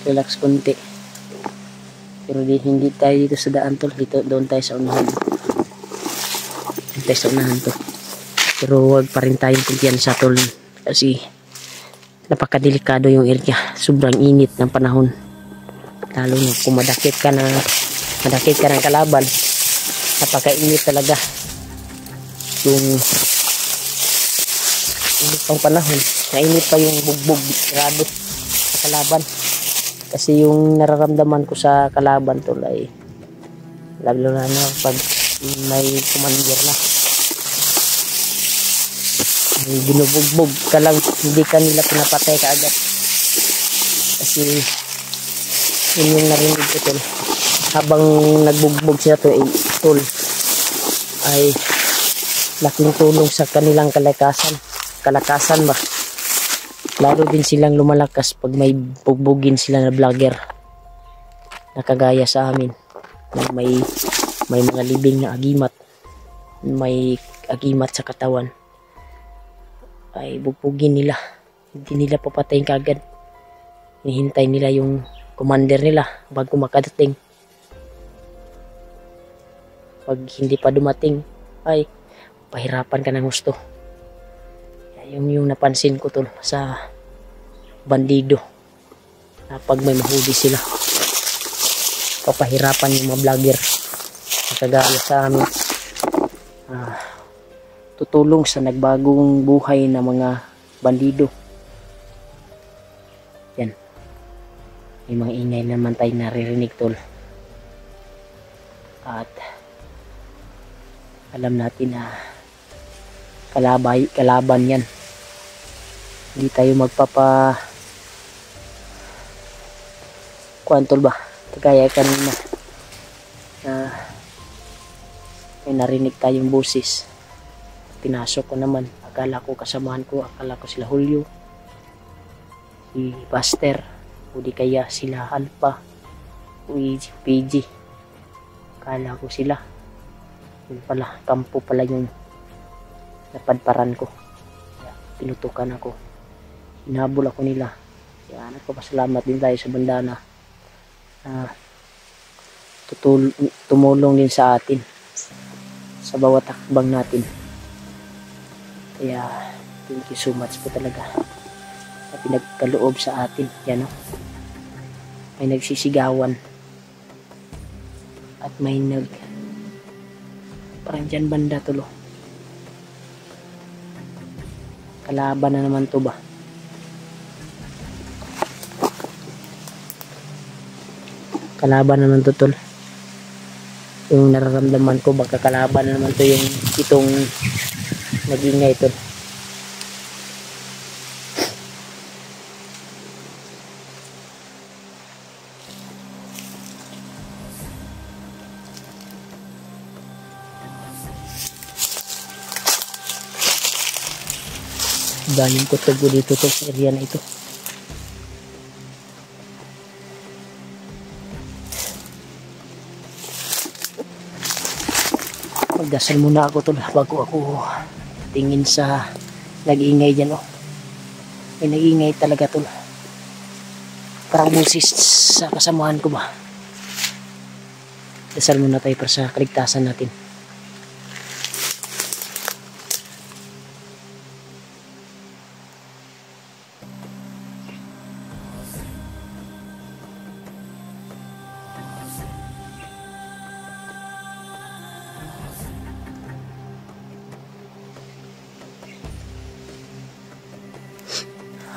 Relax konti. Pero hindi tayo dito sa daan tol. Doon tayo sa unahan. Doon tayo sa unahan to. Pero huwag pa rin tayong kumpiyansa tol. Kasi napakadelikado yung area. Sobrang init ng panahon. Lalo na kung madakip ka ng kalaban. Napakainit talaga. Yung init pang panahon. Nainit pa yung bugbog. Grado sa kalaban. Kasi yung nararamdaman ko sa kalaban tol ay lalo na pag may commander na. Binubugbog ka lang, hindi ka nila pinapatay kaagad. Kasi yun yung narinig ko tol. Habang nagbugbog sila tol ay laking tulong sa kanilang kalakasan ba. Lalo din silang lumalakas pag may bugbugin sila na vlogger. Nakagaya sa amin. May mga libing na agimat. May agimat sa katawan. Ay bugbugin nila. Hindi nila papatayin kagad. Hinihintay nila yung commander nila bago makadating. Pag hindi pa dumating, ay pahirapan ka ng gusto. Yung napansin ko tol sa bandido na pag may mahuli sila papahirapan yung mga vlogger kagaya sa amin tutulong sa nagbagong buhay na mga bandido. Yan, may mga ingay naman tayo naririnig tol at alam natin na kalaban yan. Hindi tayo kuwantol ba kagaya kanina may narinig tayong boses. Pinasok ko naman, akala ko kasamahan ko, akala ko sila Julio, si Buster, o di kaya sila Alpha o si PG. Akala ko sila, yun pala, kampo pala yung napadparan ko. Pinutukan ako, hinabol ako nila. Kaya nagpapasalamat din tayo sa banda na tumulong din sa atin sa bawat hakbang natin. Kaya thank you so much po talaga na pinagkaloob sa atin. Yan o, may nagsisigawan at may parang dyan banda tulo. Kalaban na naman to ba? Kalaban naman to tol. Yung nararamdaman ko baka kalaban na naman to yung itong nagingay tol. Galing ko tugo dito sa area na ito. Magdasal muna ako tol bago ako tingin sa nag-iingay dyan. May nag-iingay talaga tol. Parang busis sa kasamahan ko ba. Dasal muna tayo para sa kaligtasan natin.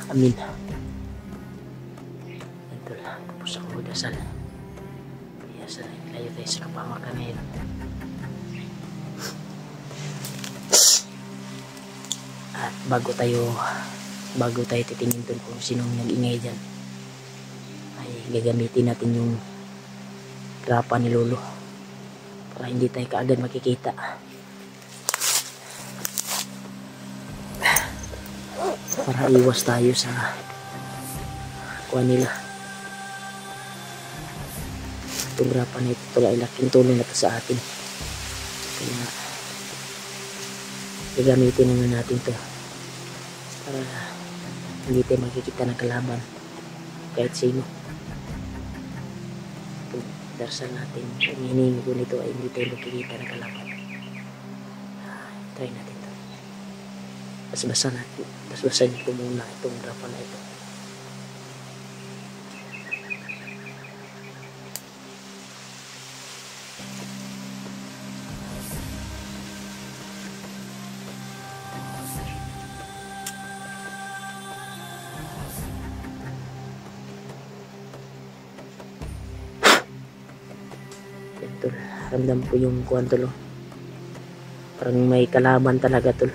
Amin. Ito lang. Tapos ako magdasal. Kaya sa layo tayo sa kapamakan na yun. At bago tayo titingin doon kung sinong nag-ingay dyan, ay gagamitin natin yung grapa ni Lolo para hindi tayo kaagad makikita. Para iwas tayo sa kuha nila. Itong grapa na ito ay laking tulong na ito sa atin. Kaya gagamitin naman natin to para hindi tayo makikita ng kalaban kahit sino. Darsal natin, ang hinihingi ko nito ay hindi tayo makikita ng kalaban. Try natin to. Basbasan ito muna itong grapa na ito. Tol, ramdam po yung kuwan tol. Parang may kalaban talaga tol.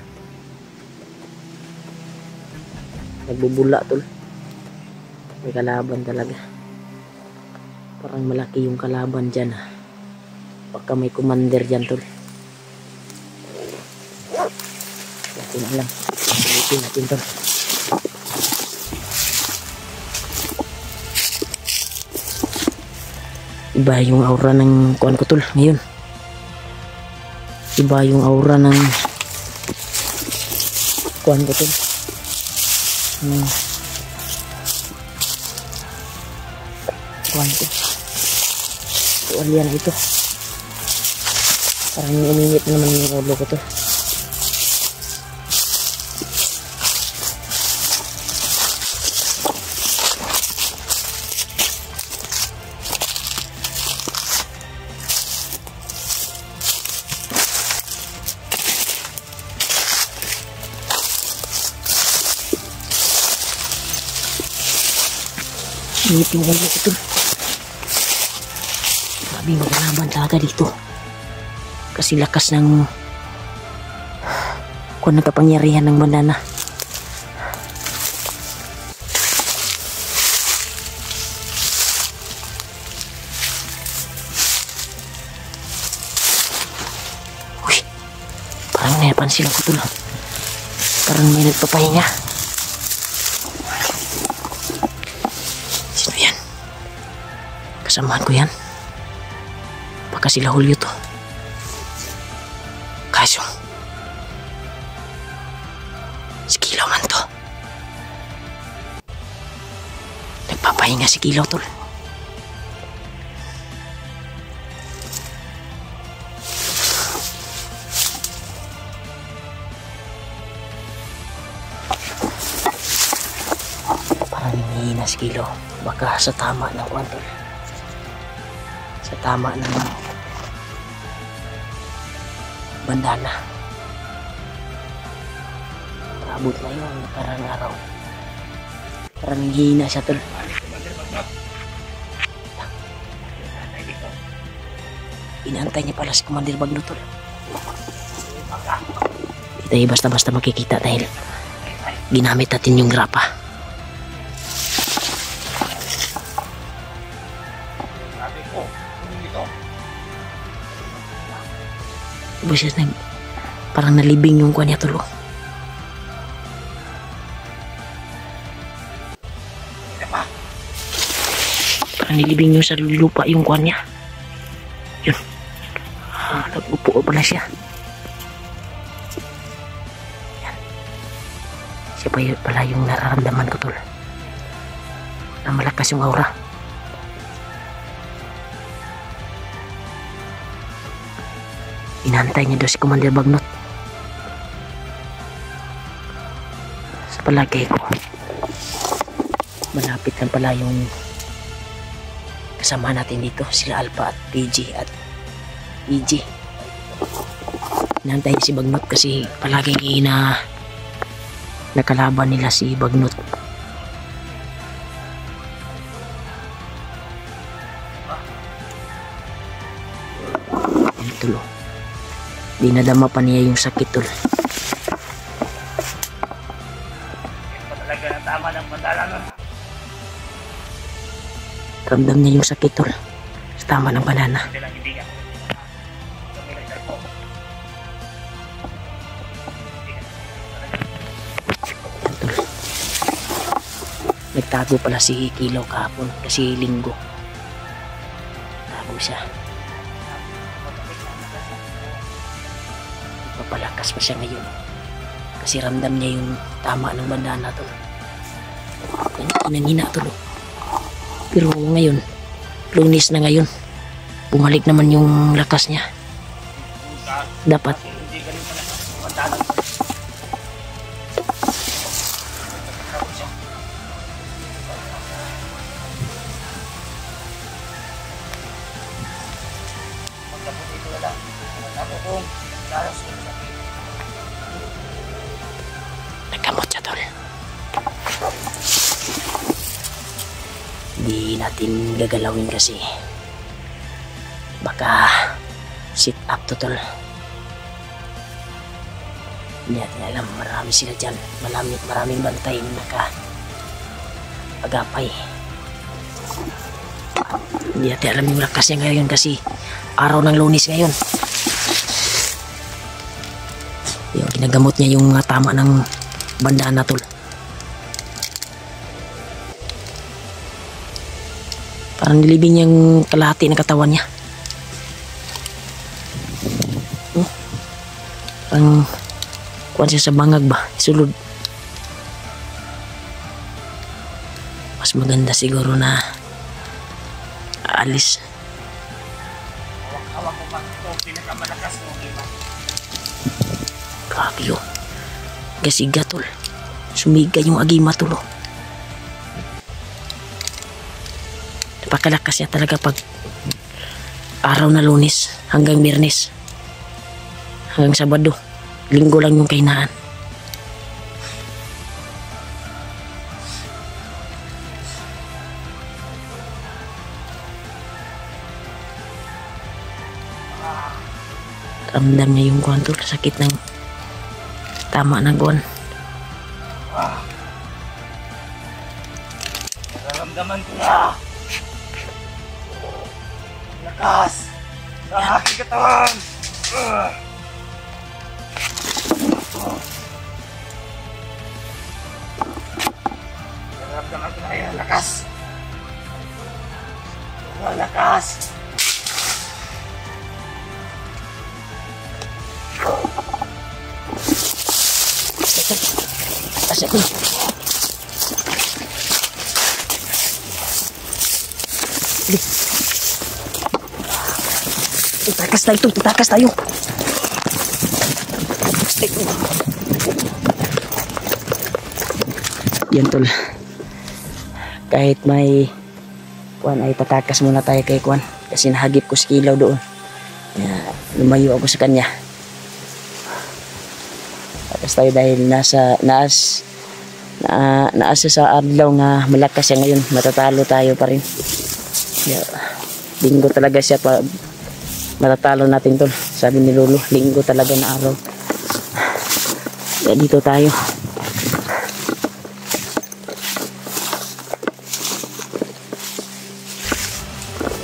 Nagbubula tol. May kalaban talaga. Parang malaki yung kalaban dyan. Baka may commander dyan tol. Natin alam. Ulitin natin tol. Iba yung aura ng kuwan ko tol ngayon. Iba yung aura ng kuwan ko tol. Kuwan ko. Tuwalya na ito. Parang uminit naman yung ulo ko tol. Init yung ulo ko tol. Grabe maglaban talaga dito. Kasi lakas ng kung ano kapangyarihan ng banana. Uy, parang may napansin ako tol. Parang may nagpapahinga. Sino yan? Kasamahan ko yan. Baka sila Julio to. Kaso si Kilaw man to. Nagpapahinga si Kilaw tol. Parang hinihina si Kilaw. Baka sa tama ng kuwan tol. Sa tama ng bandana. Abot na yun nakarang araw. Parang hihina siya tol. Inaantay niya pala si Commander Bagnot tol. Hindi tayo basta-basta makikita dahil ginamit natin yung grapa. Boses na parang nalibing yung kuwan niya tol. Parang nilibing yung sa lupa yung kuwan niya. Yun. Nag-upo pala siya. Yan. Siya pa pala yung nararamdaman ko tol. Na malakas yung aura. Inantay niya daw si Commander Bagnot. Sa palagay ko, malapit lang pala yung kasama natin dito, sila Alpha at PG at EG. Inantay niya si Bagnot kasi palaging nakalaban nila si Bagnot. Ito lo. Dinadama pa niya yung sakit tol. Talaga tama ng bandana nun. Ramdam niya yung sakit tol. Sa tama ng banana. Yan tol. Nagtago pala si Kilaw kahapon kasi linggo. Tago siya. Papalakas pa siya ngayon. Kasi ramdam niya yung tama ng bandana tol. Inangina tol. Pero ngayon, Lunes na ngayon, bumalik naman yung lakas niya. Dapat. Nagkamot siya tol. Di natin gagalawin kasi baka sit up to tol. Hindi natin alam, marami sila dyan, maraming bantay na agapay. Hindi natin alam yung lakas niya ngayon kasi araw ng Lunes ngayon. Yung ginagamot niya yung tama ng bandana tol. Parang nilibing yung kalahati ng katawan niya. Parang kuwan siya sa bangag ba? Sulod. Mas maganda siguro na aalis. Hawak ko pa ito, pinakamalakas mo, iba. Grabe yun. Gasiga tol. Sumiga yung agima tol. Napakalakas niya talaga pag araw na Lunes hanggang Biyernes. Hanggang Sabado. Linggo lang yung kainaan. Ramdam niya yung kuwan tol. Sakit ng tama ng kuwan. Nararamdaman ko na. Lakas sa aking katawan. Nararamdaman ko na yan. Lakas. Lakas. Asik nih. Tutakas tayo, tutakas tayo. Yan tol. Kahit may kuwan ay tatakas muna tayo kay kuwan kasi nahagip ko si Kilaw doon. Lumayo ako sa kanya. Takas tayo dahil naasa sa adlaw nga malakas siya ngayon, matatalo tayo pa rin. Linggo talaga siya pa matatalo natin tol. Sabi ni Lolo, linggo talaga na araw. Dito tayo.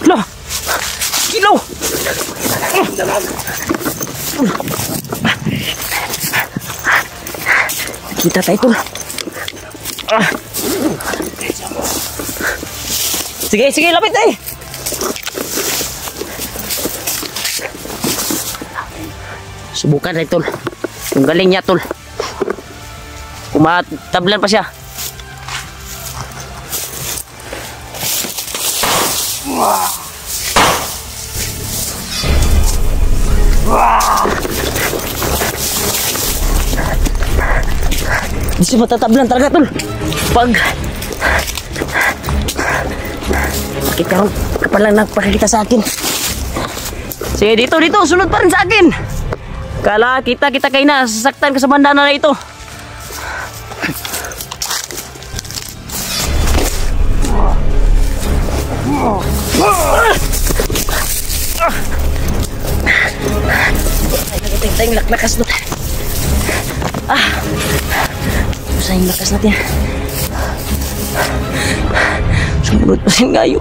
Lah! Kilaw! Kita tayo tol. Sige, sige, lapit eh. Subukan tayo tol. Yung galing niya tol. Kumatablan pa siya. Di siya matatablan talaga tol. Pag ikaw kapal lang nagpakikita sa akin. Sige, dito, sunod pa rin sa akin. Kala kita kayo na, sasaktan ka sa bandana na ito. Tayong lakas doon. Usa yung lakas natin. Sumunod pa sin gayo.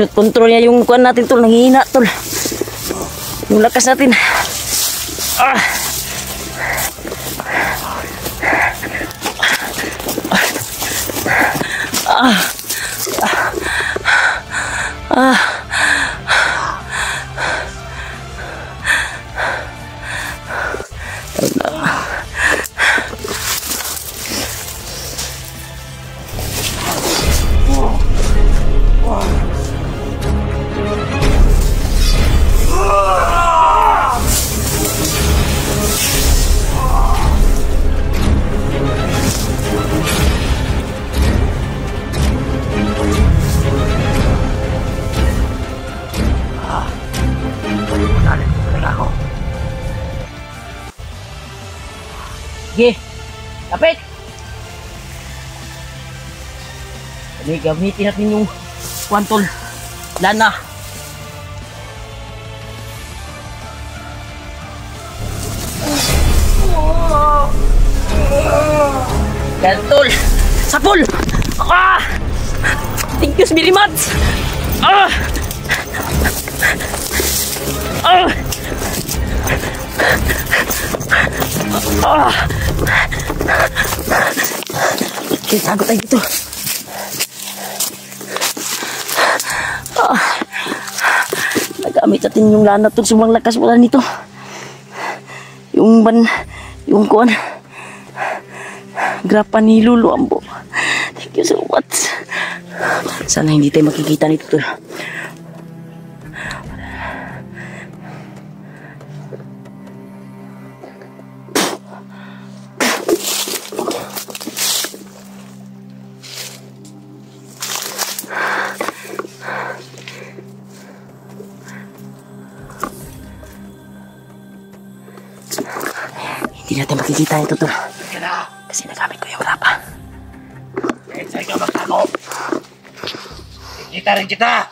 Kontrol niya yung kuan natin tol, nanghihina tol. Yung lakas natin. Ah. Ah. Ah. Sige, kapit! Jadi gamitin natin yung kwantol lana. Gantol! Sapol! Ah! Thank you very much! Ah! Ah! Ah! Okay, tago tayo dito. Ah! Nagamit natin yung lana to. Sobrang lakas pala nito. Yung kuan. Grapa ni Lulu Ambo. Thank you so much. Sana hindi tayo makikita nito to. Hindi natin makikita ito tol. Kasi nagamit ko yung grapa. Kahit sa'yo ka magtago. Kita rin kita.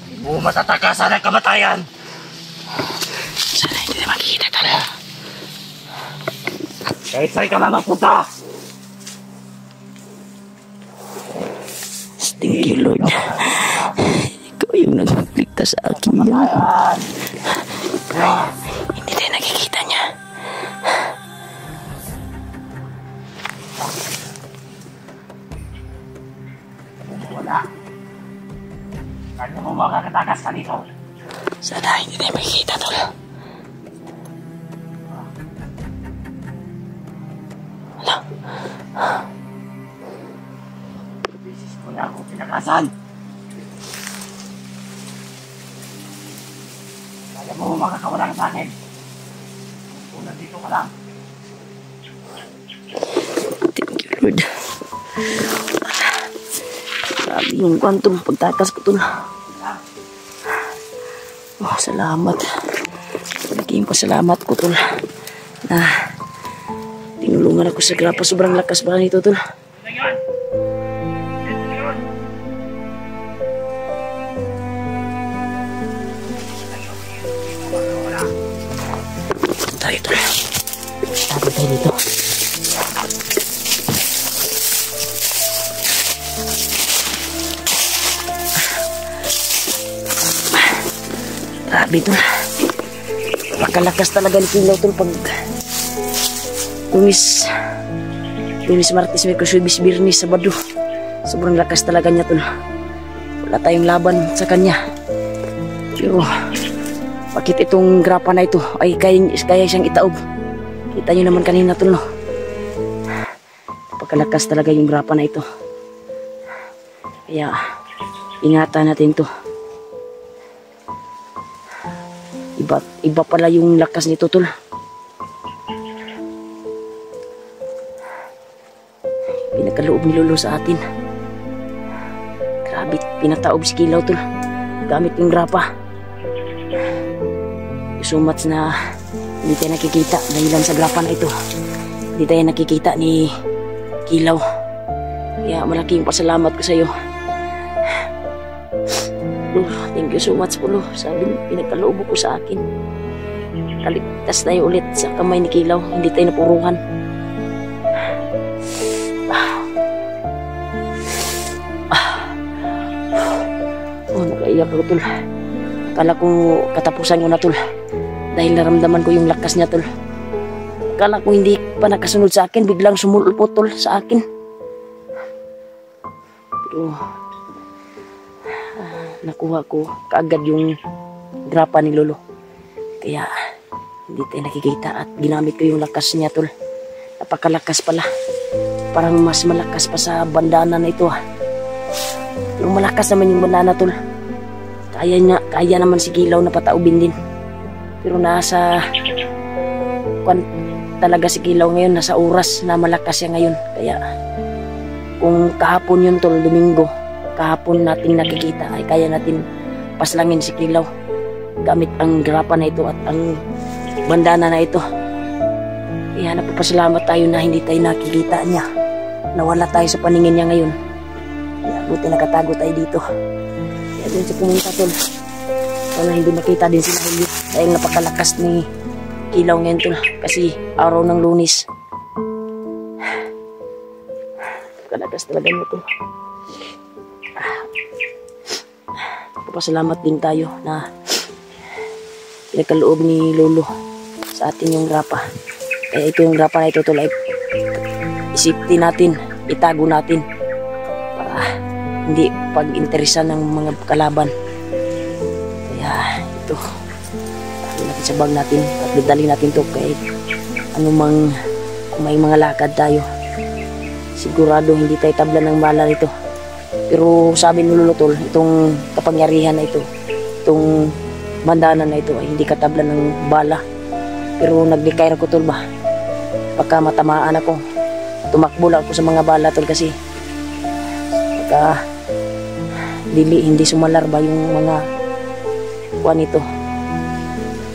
Hindi mo matatakasan ang kamatayan. Sana hindi na makikita tol. Kahit sa'yo ka mamapunta. Thank you Lord. Ikaw yung nagligtas sa akin yan. Hindi tayo nakikita niya. Wala. Kanya mo makakatakas ka dito. Sana hindi tayo makikita tol. Wala. Bisis ko na ako pinakasan. Kaya mo makakawala ka sa akin. Kung nandito ka lang. Thank you Lord. Grabe yung kwantong pagtakas ko tol. Oh, salamat. Naging pasalamat ko tol. Na tinulungan ako sa grapa. Sobrang lakas ba nito tol. Tayo tol. Tago tayo dito. Grabe tol. Makalakas talaga ni Kilaw tol pag Lunes, Martes, Miyerkules, Biyernes, Sabado. Sobrang lakas talaga niya tol. Wala tayong laban sa kanya. Pero bakit itong grapa na ito ay kaya siyang itaob? Kita nyo naman kanina tol no. Pagkalakas talaga yung grapa na ito. Kaya ingatan natin to. Iba pala yung lakas nito tol. Pinakaloob ni Lolo sa atin. Grabe, pinataob si Kilaw tol. Gamit yung grapa. So much na hindi tayo nakikita dahilan sa grapa na ito. Hindi tayo nakikita ni Kilaw. Kaya malaking pasalamat ko sa iyo. Thank you so much po lo. Sabi niyo, pinagkaloob ko sa akin. Kaligtas tayo ulit sa kamay ni Kilaw. Hindi tayo napuruhan. Kaiyak ako tol. Akala ko katapusan ko na tol. Dahil naramdaman ko yung lakas niya tol. Akala ko hindi pa nakasunod sa akin, biglang sumulpot tol sa akin. Pero nakuha ko kaagad yung grapa ni lolo. Kaya hindi tayo nakikita at ginamit ko yung lakas niya tol. Napakalakas pala. Parang mas malakas pa sa bandana na ito. Pero malakas naman yung bandana tol. Kaya naman si Kilaw na pataubin din. Pero nasa talaga si Kilaw ngayon, nasa oras na malakas siya ngayon. Kaya kung kahapon yun tol, Domingo, kahapon nating nakikita ay kaya natin paslangin si Kilaw gamit ang grapa na ito at ang bandana na ito. Kaya napapasalamat tayo na hindi tayo nakikita niya. Nawala tayo sa paningin niya ngayon. Kaya buti nakatago tayo dito. Kaya doon siya pumunta tol. Sana hindi makita din sila Helio dahil napakalakas ni Kilaw ngayon tol. Kasi araw ng Lunes. Napakalakas talaga nyo tol. Napapasalamat din tayo na pinagkaloob ni lolo sa atin yung grapa. Kaya ito yung grapa na ito tol ay isipin natin, itago natin para hindi pag-interesan ng mga kalaban. Kaya ito tago natin sa bag natin at dadalhin natin ito kahit anumang kung may mga lakad tayo. Sigurado hindi tayo tabla ng bala nito. Pero sabi ni lolo tol, itong kapangyarihan na ito, itong bandana na ito ay hindi katabla ng bala. Pero naglikay ko tol ba, baka matamaan ako, tumakbo lang ako sa mga bala tol kasi baka hindi sumalar ba yung mga kuwan nito.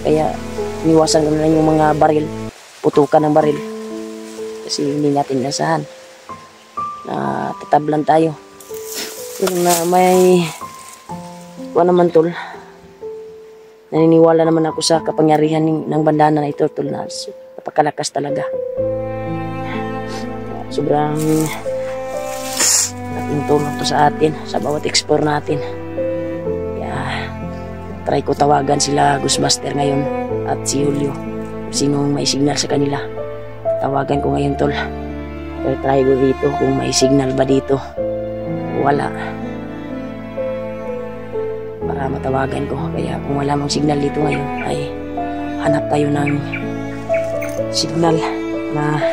Kaya iniwasan ko na lang yung mga baril, putukan ng baril kasi hindi natin inasahan na tatablan tayo. Pero na may kuwan naman tol, naniniwala naman ako sa kapangyarihan ng bandana na ito tol, na napakalakas talaga. Sobrang laking tulong to sa atin sa bawat explore natin. Kaya try ko tawagan sila Ghostbuster ngayon at si Julio, sinong may signal sa kanila. Tawagan ko ngayon tol. Kaya try ko dito kung may signal ba dito. Wala, para matawagan ko. Kaya kung wala mang signal dito ngayon ay hanap tayo ng signal na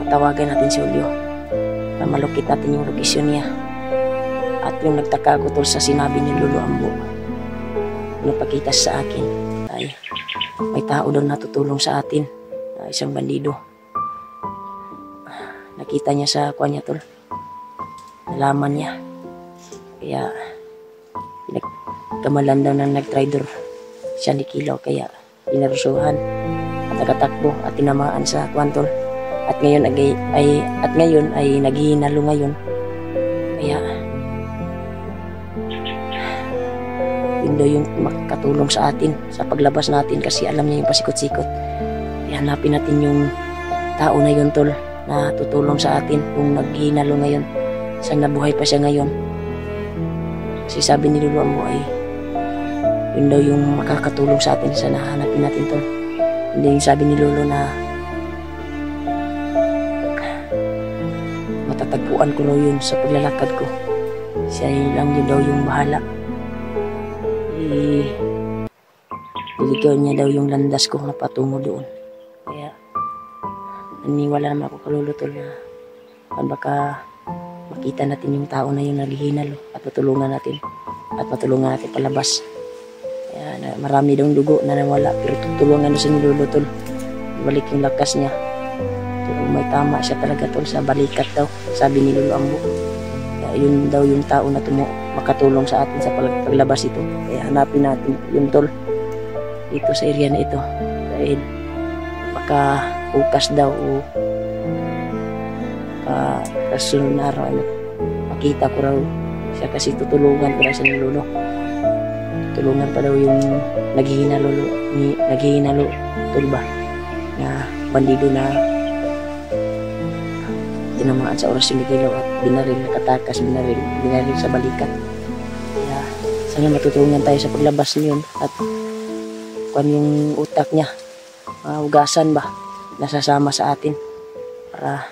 matawagan natin si Julio para malukit natin yung location niya. At yung nagtaka ko tol sa sinabi ni Lolo Ambo, napakita sa akin ay may tao daw natutulong sa atin, isang bandido. Nakita niya sa kuha niya tol, nalaman niya. Kaya pinagkamalan daw ng nag-trader siya ni Kilaw, kaya pinarusuhan at nakatakbo at tinamaan sa kwantol. At ngayon ay naghihinalo ngayon. Kaya yun daw yung makatulong sa atin sa paglabas natin kasi alam niya yung pasikot-sikot. Kaya hanapin natin yung tao na yun tol na tutulong sa atin kung naghihinalo ngayon. Sang nabuhay pa siya ngayon. Kasi sabi ni Lolo Ambo ay yun daw yung makakatulong sa atin. Sana hanapin natin tol. Hindi yung sabi ni Lolo na matatagpuan ko raw yun sa paglalakad ko. Siya lang yun daw yung bahala. Iligaw niya daw yung landas ko na patungo doon. Kaya naniwala naman ako kalolo tol na baka makita natin yung tao na yung naghihinalo at matulungan natin palabas. Kaya marami daw dugo na nawala, pero tutulungan na siya ni Lolo tol, balik yung lakas niya. Pero may tama siya talaga tol sa balikat daw, sabi ni Lolo Ambo. Kaya yun daw yung tao na makatulong sa atin sa paglabas ito. Kaya hanapin natin yun tol dito sa area na ito, dahil baka bukas daw o kasunod na araw makita ko raw siya kasi tutulungan ko raw siya ni Lolo. Tulungan pa daw yung naghihinalo tol ba na bandido na tinamaan sa oras yung Mikilaw at binaril, nakatakas, binaril sa balikat. Kaya sana matutulungan tayo sa paglabas niyon at kung yung utak niya, ugasan ba, nasasama sa atin para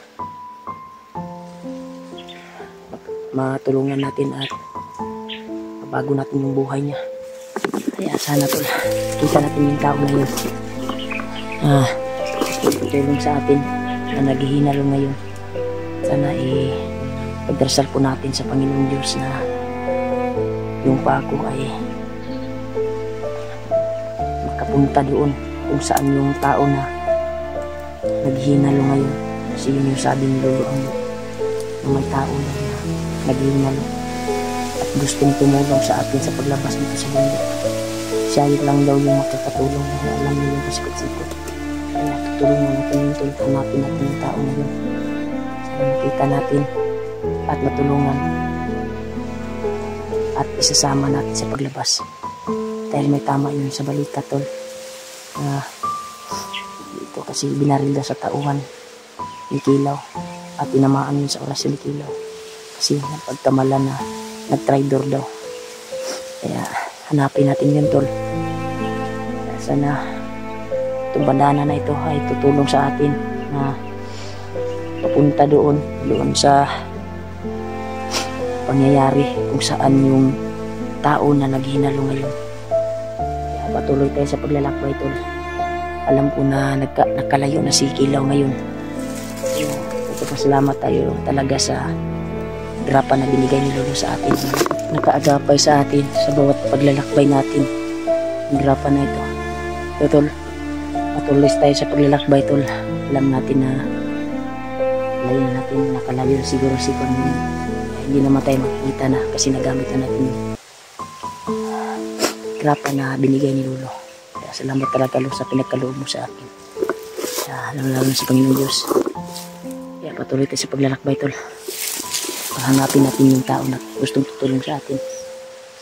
matulungan natin at mabago natin yung buhay niya. Kaya sana tol, kita natin yung tao na yun. Tulong sa atin na naghihinalo ngayon. Sana pagdarasal po natin sa Panginoon Diyos na yung pako ay makapunta doon kung saan yung tao na naghihinalo ngayon. Kasi yun yung sabi ni Lolo ang may tao na naghihinalo at gustong tumulong sa atin sa paglabas dito sa mundo. Siya lang daw yung makakatulong na alam niyo yung pasikot-sikot. Kaya tutulungan natin yung tulong, hanapin natin yung tao na yun. Sana makita natin at matulungan at isasama natin sa paglabas. Dahil may tama yun sa balita tol. Dito kasi binaril daw sa tauhan ni Kilaw at tinamaan yun sa oras ni Kilaw. Kasi napagkamalan na nag-traidor daw. Kaya hanapin natin yun tol. Kaya sana itong bandana na ito ay tutulong sa atin na papunta doon sa pangyayari kung saan yung tao na naghinalo ngayon. Kaya patuloy tayo sa paglalakbay tol. Alam ko na nakalayo na si Kilaw ngayon. So, pasalamat tayo talaga sa grapan na binigay ni Lolo sa atin. Nakaagapay sa atin sa bawat paglalakbay natin. Ang grapan na ito. So, tol, patuloy tayo sa paglalakbay tol. Alam natin na layo natin, nakalayo siguro si Kwan. Hindi naman tayo makikita na kasi nagamit na natin yung grapa na binigay ni Lolo. Kaya salamat talaga Lolo sa pinagkaloob mo sa akin. Lalo sa Panginoon Diyos. Kaya patuloy tayo sa paglalakbay tol. Hanapin natin yung tao na gustong tutulong sa atin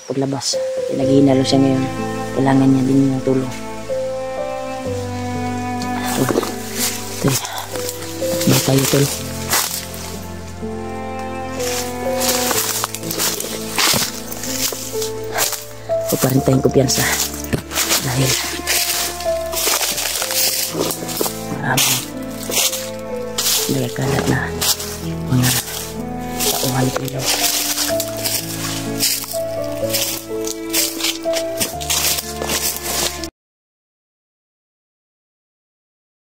paglabas. Naghihinalo siya ngayon, kailangan niya din yung tulong. Ito tayo tol. O pa rin tayong kumpiyansa dahil maraming nagkakalat na mga tauhan ko.